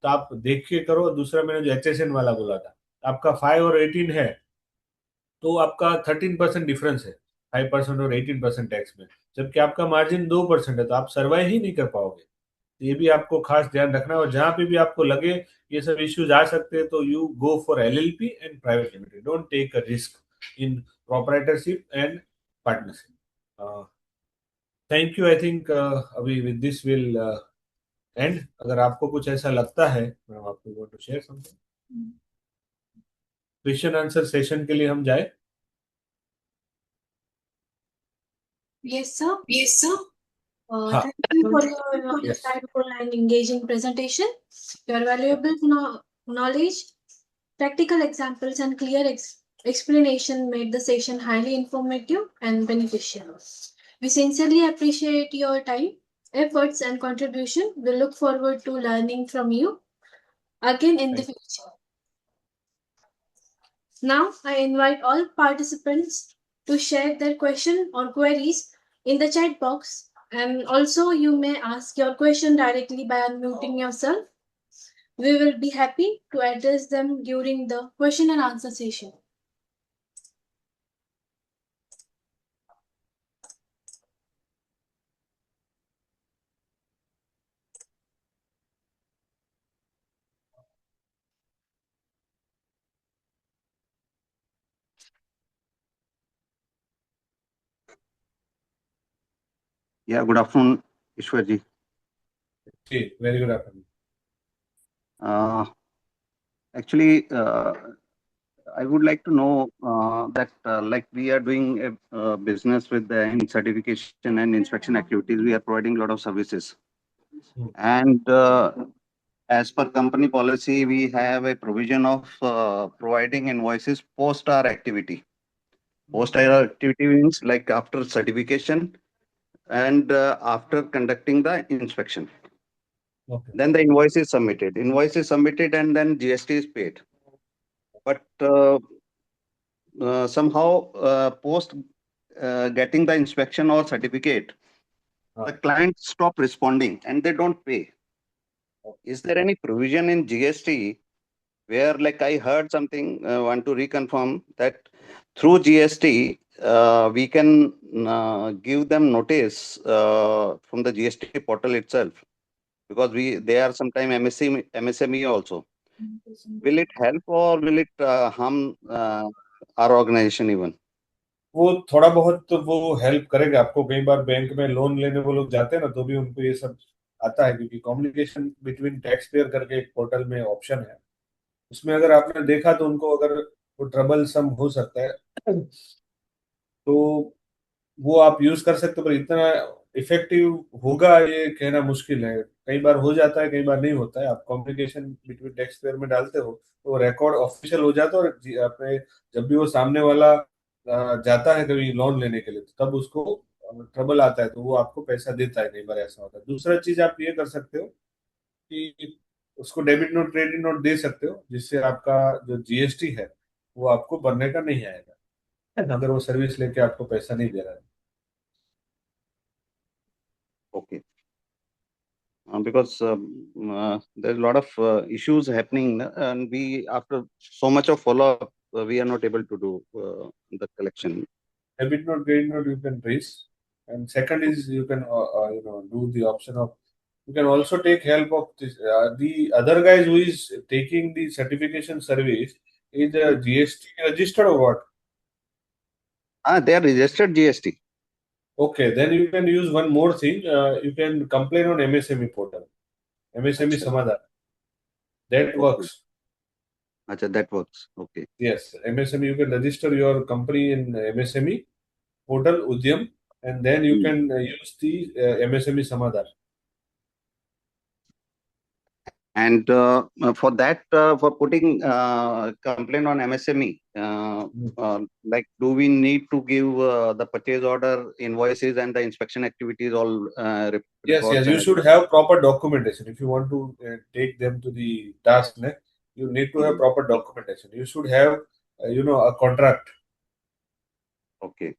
तो आप देख के करो। दूसरा, मैंने जो एचएसएन वाला बोला था, आपका 5 और 18 है तो आपका 13% डिफरेंस है, 5% और 18% टैक्स में। जबकि आपका मार्जिन 2% है, तो आप सर्वाइव ही नहीं कर पाओगे। तो ये भी आपको खास ध्यान रखना है। और जहां पे भी आपको लगे ये सब इश्यूज आ सकते हैं, तो you go for LLP and private limited, don't take a risk in proprietorship and partnership. Thank you. I think अभी विद दिस विल एंड। अगर आपको कुछ ऐसा लगता है, मैं आपको want to share something, question answer session के लिए हम जाए। Yes, sir. Yes, sir. हाँ, Thank you for your yes. insightful and engaging presentation. Your valuable knowledge, practical examples, and clear explanation made the session highly informative and beneficial. We sincerely appreciate your time, efforts, and contribution. We look forward to learning from you again in the future. Now, I invite all participants to share their question or queries in the chat box. And also, you may ask your question directly by unmuting yourself. We will be happy to address them during the question and answer session. Yeah, good afternoon, Ishwarji. Very good afternoon. Actually, I would like to know that like we are doing a business with the certification and inspection activities. We are providing a lot of services. And as per company policy, we have a provision of providing invoices post our activity. Post our activity means like after certification and after conducting the inspection. Okay. Then the invoice is submitted. Invoice is submitted and then GST is paid. But somehow post getting the inspection or certificate, the client stop responding and they don't pay. Is there any provision in GST where, like I heard something, want to reconfirm that through GST, we can give them notice from the GST portal itself, because they are sometime MSME also. Will it help or will it harm our organization even? वो थोड़ा बहुत तो वो help करेगा आपको। कई बार bank में loan लेने वो लोग जाते हैं ना, तो भी उनको ये सब आता है, क्योंकि कम्युनिकेशन बिटवीन टैक्स पेयर करके एक पोर्टल में ऑप्शन है। उसमें अगर आपने देखा तो उनको अगर वो ट्रबल सम हो सकता है तो वो आप यूज कर सकते हो, पर इतना इफेक्टिव होगा ये कहना मुश्किल है। कई बार हो जाता है, कई बार नहीं होता है। आप कम्युनिकेशन बिटवीन टैक्स पेयर में डालते हो तो रिकॉर्ड ऑफिशियल हो जाता है, और आपने जब भी वो सामने वाला जाता है कभी लोन लेने के लिए, तो तब उसको ट्रबल आता है तो वो आपको पैसा देता है। कई बार ऐसा होता है। दूसरा चीज आप ये कर सकते हो कि उसको डेबिट नोट क्रेडिट नोट दे सकते हो, जिससे आपका जो जीएसटी है वो आपको भरने का नहीं आएगा, अगर वो सर्विस लेके आपको पैसा नहीं दे रहा है। Okay. Because there's a lot of issues happening, and after so much of follow-up, we are not able to do the collection. Debit note, credit note, you can raise. And second is you can do the option of, you can also take help of this. The other guys who is taking the certification service is GST registered or what? They are registered GST. Okay, then you can use one more thing. You can complain on MSME portal, MSME Achha. Samadhan. That Okay. works. Achha, that works. Okay. Yes, MSME, you can register your company in MSME portal, Udyam, and then you can use the MSME Samadhan. And for that, for putting complaint on MSME, like, do we need to give the purchase order, invoices, and the inspection activities all Yes, records you and should have proper documentation. If you want to take them to the task, you need to have proper documentation. You should have, a contract. Okay.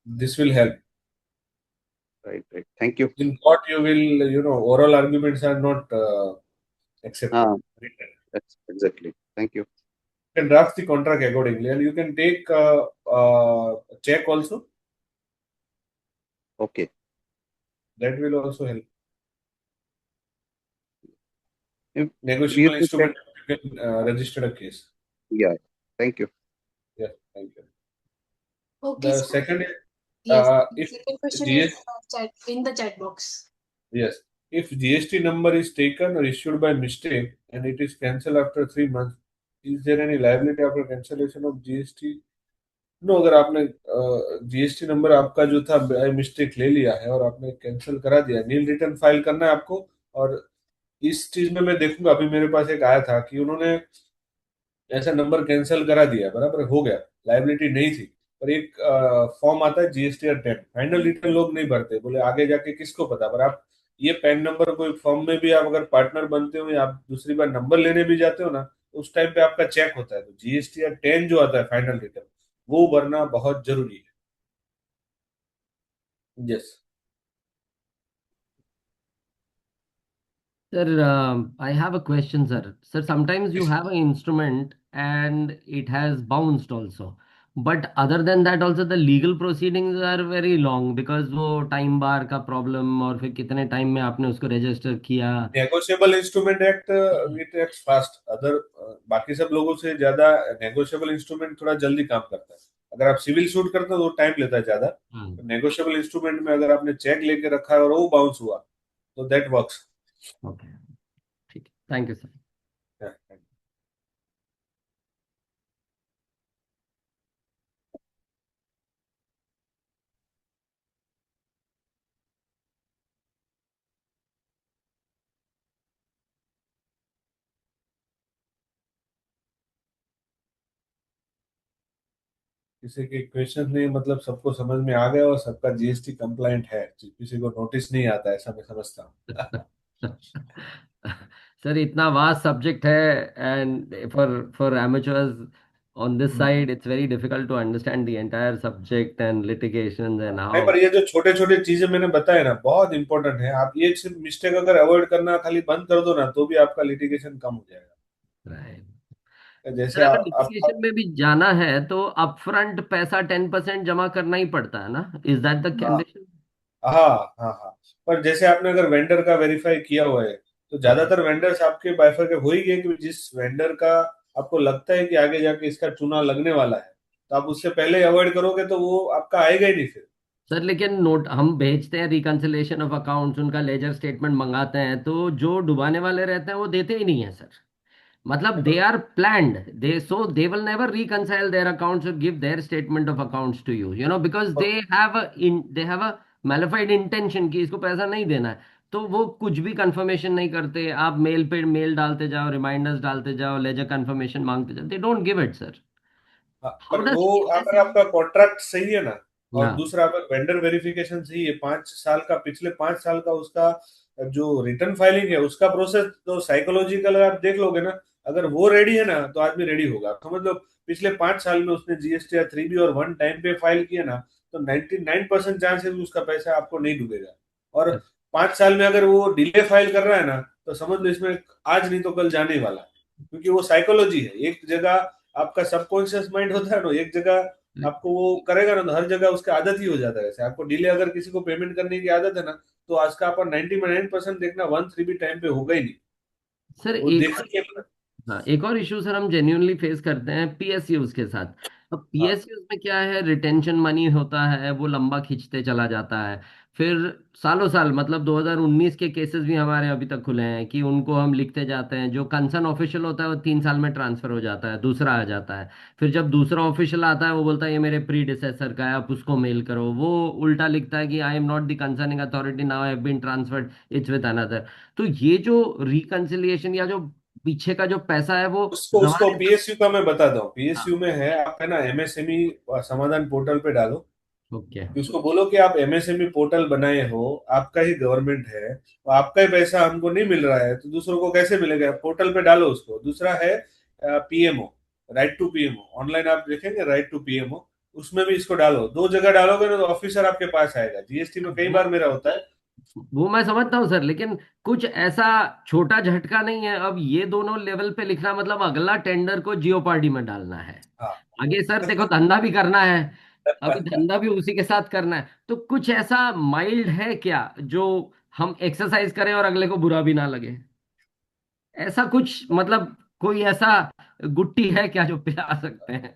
This will help. Right. Thank you. In court, you will, oral arguments are not accepted. That's exactly. Thank you. You can draft the contract accordingly, and you can take a check also. Okay. That will also help. If Negotiable you instrument, you can register a case. Yeah. Thank you. Yeah, thank you. Okay, The sir. second is, Yes. if Second question GS is in the chat box. Yes. If GST number is taken or issued by mistake and it is cancelled after 3 months, is there any liability after cancellation of GST? No, अगर आपने GST number आपका जो था by mistake ले लिया है और आपने कैंसिल करा दिया, नील रिटर्न फाइल करना है आपको। और इस चीज में मैं देखूंगा, अभी मेरे पास एक आया था कि उन्होंने ऐसा नंबर कैंसिल करा दिया, बराबर हो गया, लाइबिलिटी नहीं थी, पर एक फॉर्म आता है जीएसटी और टेन, फाइनल रिटर्न लोग नहीं भरते, बोले आगे जाके किसको पता। पर आप ये पैन नंबर कोई फॉर्म में भी आप अगर पार्टनर बनते हो या आप दूसरी बार नंबर लेने भी जाते हो ना, तो उस टाइम पे आपका चेक होता है, तो जीएसटी या टेन जो आता है फाइनल रिटर्न, वो भरना बहुत जरूरी है। Yes. Sir, I have a question, sir. Sir, sometimes you have an instrument and it has bounced also. But other than that, also the legal proceedings are very long because वो time bar का problem और फिर कितने time में आपने उसको register किया। Negotiable instrument act it acts fast. Other बाकी सब लोगों से ज्यादा नेगोशिएबल इंस्ट्रूमेंट थोड़ा जल्दी काम करता है। अगर आप सिविल सूट करते हो तो टाइम लेता है ज्यादा। नेगोशिएबल इंस्ट्रूमेंट में अगर आपने चेक लेके रखा है और वो बाउंस हुआ तो दैट वर्क्स। ओके, ठीक है, थैंक यू सर। किसी के क्वेश्चन नहीं, मतलब सबको समझ में आ गया और सबका जीएसटी कंप्लायंट है, किसी को नोटिस नहीं आता, ऐसा मैं समझता हूँ। सर इतना वास्ट सब्जेक्ट है, and for amateurs on this side it's very difficult to understand the entire subject and litigations and नहीं, how. पर ये जो छोटे छोटे चीजें मैंने बताए ना बहुत इंपॉर्टेंट है। आप ये सिर्फ मिस्टेक अगर अवॉइड करना खाली बंद कर दो ना, तो भी आपका लिटिगेशन कम हो जाएगा। Right. जैसे सर अगर आप लिटिगेशन में भी जाना है तो अपफ्रंट पैसा 10% जमा करना ही पड़ता है ना? इज दैट द हाँ कंडीशन? हाँ हाँ हाँ। पर जैसे आपने अगर वेंडर का वेरीफाई किया हुआ है, तो ज्यादातर वेंडर्स आपके बाइफरकेट हो ही गए कि जिस वेंडर का आपको लगता है कि आगे जाके इसका चूना लगने वाला है, तो आप उससे पहले अवॉइड करोगे तो वो आपका आएगा ही नहीं फिर। सर लेकिन नोट हम भेजते हैं, रिकंसिलेशन ऑफ अकाउंट्स, उनका लेजर स्टेटमेंट मंगाते हैं, तो जो डुबाने वाले रहते हैं वो देते ही नहीं है सर। मतलब they are planned, they will never reconcile their accounts और give their statement of accounts to you, because they have a malafide intention कि इसको पैसा नहीं देना है। तो वो कुछ भी कंफर्मेशन नहीं करते, आप मेल पे मेल डालते जाओ, रिमाइंडर्स डालते जाओ, लेजर कंफर्मेशन मांगते जाओ, they don't give it sir. हाँ, हाउ पर डज वो अगर सीएससी? आपका कॉन्ट्रैक्ट सही है ना, और हाँ। दूसरा अगर वेंडर वेरिफिकेशन सही है, 5 साल का, पिछले 5 साल का उसका जो रिटर्न फाइलिंग है उसका प्रोसेस, तो साइकोलॉजिकल आप देख लोगे ना, अगर वो रेडी है ना तो आदमी रेडी होगा। आप समझ लो पिछले 5 साल में उसने जीएसटी या 3B और 1 टाइम पे फाइल किया ना, तो 99% चांसेस उसका पैसा आपको नहीं डूबेगा। और 5 साल में अगर वो डिले फाइल कर रहा है ना, तो समझ लो इसमें आज नहीं तो कल जाने ही वाला है। क्योंकि वो साइकोलॉजी है, एक जगह आपका सबकॉन्शियस माइंड होता है ना, एक जगह आपको वो करेगा ना, तो हर जगह उसका आदत ही हो जाता है। जैसे आपको डिले अगर किसी को पेमेंट करने की आदत है ना, तो आज का आपका 99% देखना 1 3 भी टाइम पे होगा ही नहीं। सर वो एक और, देखिए। हाँ एक और इशू सर हम जेन्युइनली फेस करते हैं पीएसयूज के साथ। अब हाँ पीएसयूज में क्या है, रिटेंशन मनी होता है, वो लंबा खींचते चला जाता है। फिर सालों साल, मतलब 2019 के केसेस भी हमारे अभी तक खुले हैं कि उनको हम लिखते जाते हैं, जो कंसर्न ऑफिशियल होता है वो 3 साल में ट्रांसफर हो जाता है, दूसरा आ जाता है। फिर जब दूसरा ऑफिशियल आता है वो बोलता है ये मेरे प्रीडिसेसर का है, आप उसको मेल करो। वो उल्टा लिखता है कि I am not the concerning authority, now I have been transferred, it's with another. तो ये जो रिकंसिलिएशन या जो पीछे का जो पैसा है वो उसको उसको जमाने का। पीएसयू का मैं बताता हूँ। हाँ। पीएसयू में है, आप है ना एमएसएमई समाधान पोर्टल पे डालो, ओके। कि उसको बोलो कि आप एमएसएमई पोर्टल बनाए हो, आपका ही गवर्नमेंट है, तो आपका ही पैसा हमको नहीं मिल रहा है तो दूसरों को कैसे मिलेगा, पोर्टल पे डालो उसको। दूसरा है PMO, right to PMO, online आप देखेंगे राइट टू पीएमओ, उसमें भी इसको डालो। 2 जगह डालोगे ना तो ऑफिसर आपके पास आएगा। जीएसटी में कई वो बार मेरा होता है। वो मैं समझता हूँ सर, लेकिन कुछ ऐसा छोटा झटका नहीं है? अब ये दोनों लेवल पे लिखना मतलब अगला टेंडर को जियो पार्टी में डालना है। हाँ आगे सर देखो धंधा भी करना है, अभी धंधा भी उसी के साथ करना है। तो कुछ ऐसा माइल्ड है क्या जो हम एक्सरसाइज करें और अगले को बुरा भी ना लगे? ऐसा कुछ मतलब कोई ऐसा गुट्टी है क्या जो पिला सकते हैं?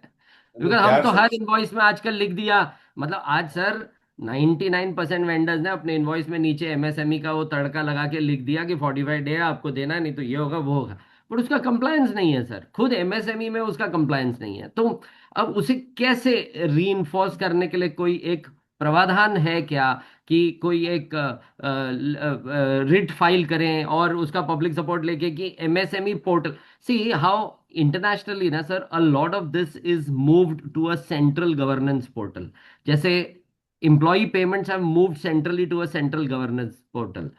वो बिकॉज हम प्यार तो से। हर इनवॉइस में आजकल लिख दिया। मतलब आज सर 99% वेंडर्स ने अपने इनवॉइस में नीचे एमएसएमई का वो तड़का लगा के लिख दिया कि 45 डे है, आपको देना है, नहीं तो ये होगा वो होगा। पर उसका कंप्लायंस नहीं है सर, खुद एमएसएमई में उसका कंप्लायंस नहीं है। तो अब उसे कैसे री करने के लिए कोई एक प्रावधान है क्या, कि कोई एक रिट फाइल करें और उसका पब्लिक सपोर्ट लेके कि MSME portal. See how internationally ना sir, a lot of this is moved to a central governance portal. जैसे employ payments have moved centrally to a central governance portal,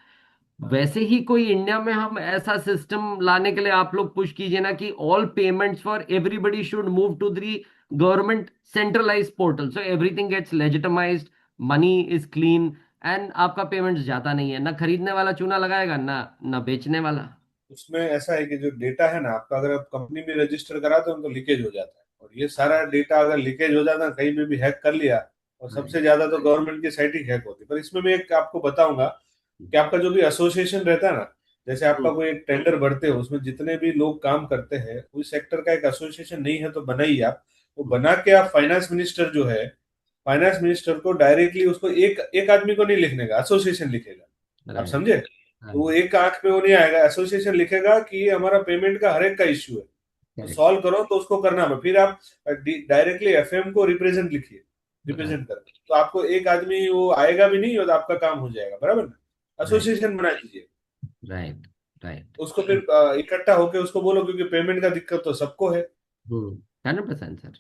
वैसे ही कोई इंडिया में हम ऐसा सिस्टम लाने के लिए आप लोग पुश कीजिए ना कि all payments for everybody should move to the government centralize portal, so everything gets legitimized, money is clean, and आपका पेमेंट्स जाता नहीं है, ना खरीदने वाला चूना लगाएगा, ना ना बेचने वाला। उसमें ऐसा है कि जो डेटा है ना आपका, अगर आप कंपनी में रजिस्टर कराते हो तो लीकेज हो जाता है, और ये सारा डेटा अगर लीकेज हो जाता है कहीं पे भी हैक कर लिया, और राइट। सबसे ज्यादा तो गवर्नमेंट की साइट ही हैक होती है। पर इसमें मैं एक आपको बताऊंगा कि आपका जो भी एसोसिएशन रहता है ना, जैसे आपका कोई एक टेंडर भरते हो, उसमें जितने भी लोग काम करते हैं उस सेक्टर का एक एसोसिएशन नहीं है तो बनाइए आप। वो बना के आप फाइनेंस मिनिस्टर जो है, फाइनेंस मिनिस्टर को डायरेक्टली उसको एक एक आदमी को नहीं लिखने का, एसोसिएशन लिखेगा। आप राइट। समझे? तो वो एक आंख में वो नहीं आएगा, एसोसिएशन लिखेगा कि ये हमारा पेमेंट का हर एक का इश्यू है, तो करेक्ट। सॉल्व करो, तो उसको करना है। फिर आप डायरेक्टली एफएम को रिप्रेजेंट लिखिए, राइट। रिप्रेजेंट करके, तो आपको एक आदमी वो आएगा भी नहीं और आपका काम हो जाएगा, बराबर ना? राइट। एसोसिएशन बना लीजिए, राइट। राइट। उसको फिर इकट्ठा होके उसको बोलो, क्योंकि पेमेंट का दिक्कत तो सबको है। 100% सर।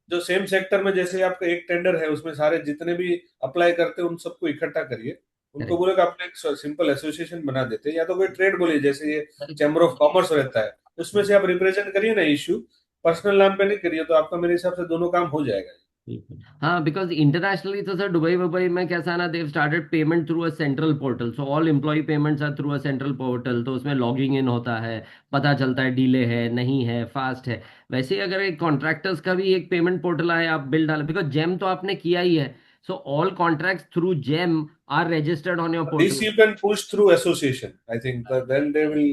जो सेम सेक्टर में जैसे आपका एक टेंडर है उसमें सारे जितने भी अप्लाई करते हैं उन सबको इकट्ठा करिए, उनको Correct. बोले कि आपने एक सिंपल एसोसिएशन बना देते हैं, या तो कोई ट्रेड बोलिए, जैसे ये Correct. चैम्बर ऑफ कॉमर्स रहता है, उसमें से आप रिप्रेजेंट करिए ना इश्यू, पर्सनल नाम पे नहीं करिए, तो आपका मेरे हिसाब से दोनों काम हो जाएगा। बिल्कुल। हाँ, बिकॉज इंटरनेशनली तो सर दुबई वुबई में कैसा ना, they started payment through a central portal, so all employ payments are through a central portal, तो उसमें लॉगिंग इन होता है, पता चलता है डिले है नहीं है, फास्ट है। वैसे ही अगर एक कॉन्ट्रैक्टर्स का भी एक पेमेंट पोर्टल आए, आप बिल डालें, बिकॉज जेम तो आपने किया ही है, so all contracts through GeM are registered on your This portal. you can push through association. I think then they will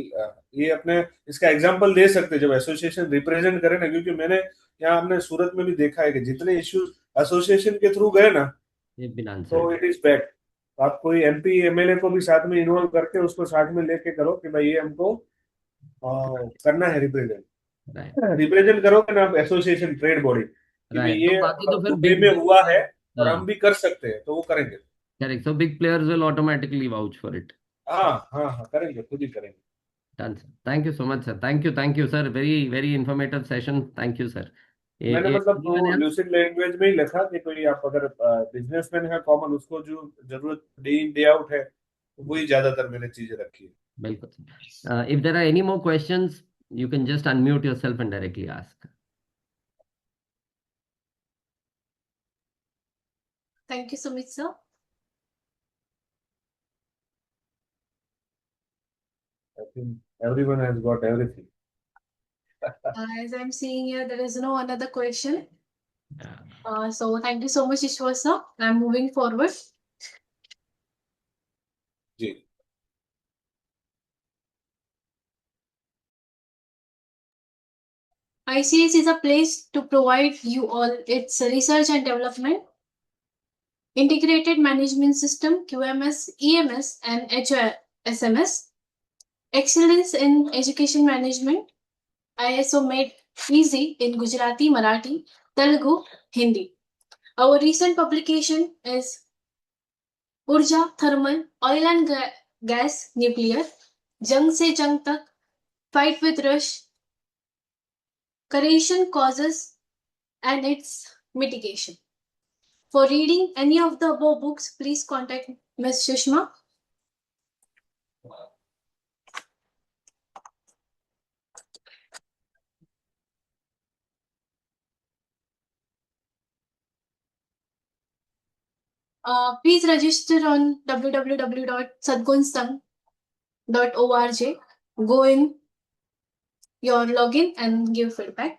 ये अपने इसका एग्जांपल दे सकते हैं जब एसोसिएशन रिप्रेजेंट करे ना, क्योंकि मैंने यहाँ हमने सूरत में भी देखा है कि जितने इश्यूज एसोसिएशन के थ्रू गए ना, ये बिना तो आंसर। It is bad. आप कोई एमपी एमएलए को भी साथ में इन्वॉल्व करके उसको साथ में लेके करो कि भाई ये हमको करना है रिप्रेजेंट। राइट। रिप्रेजेंट करोगे ना आप एसोसिएशन ट्रेड बॉडी कि भाई राइट, तो ये बाकी तो फिर दुबई बिग में बिग। हुआ है और हाँ, हम भी कर सकते हैं, तो वो करेंगे। Correct, so big players will automatically vouch for it. हाँ हाँ हाँ, करेंगे, खुद ही करेंगे। Done, sir. Thank you so much, sir. Thank you, sir. Very informative session. Thank you, sir. मैंने मतलब Anyone वो else? ल्यूसिड लैंग्वेज में ही लिखा कि कोई आप अगर बिजनेसमैन है कॉमन, उसको जो जरूरत डे इन डे आउट है, तो वही ज्यादातर मैंने चीजें रखी है। बिल्कुल, sir. If there are any more questions, you can just unmute yourself and directly ask. Thank you, Sumit sir. I think everyone has got everything. As I'm seeing here, there is no another question. Yeah. So thank you so much, Ishwar sir. I'm moving forward. Ji. ICS is a place to provide you all its research and development, integrated management system, QMS, EMS, and HOSMS, excellence in education management, ISO made easy in Gujarati, Marathi, Telugu, Hindi. Our recent publication is Urja Thermal, Oil and Gas, Nuclear, Jung Se Jung Tak, Fight with Rush, Corrosion Causes and its Mitigation. For reading any of the above books, please contact Ms. Sushma. Please register on www.sadgunsang.org. Go in your login and give feedback.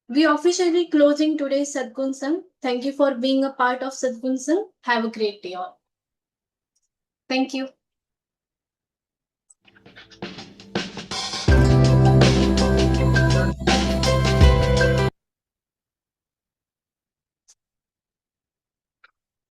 We officially closing today's Sadgun Sang. Thank you for being a part of Sadgun Sang. Have a great day all. Thank you.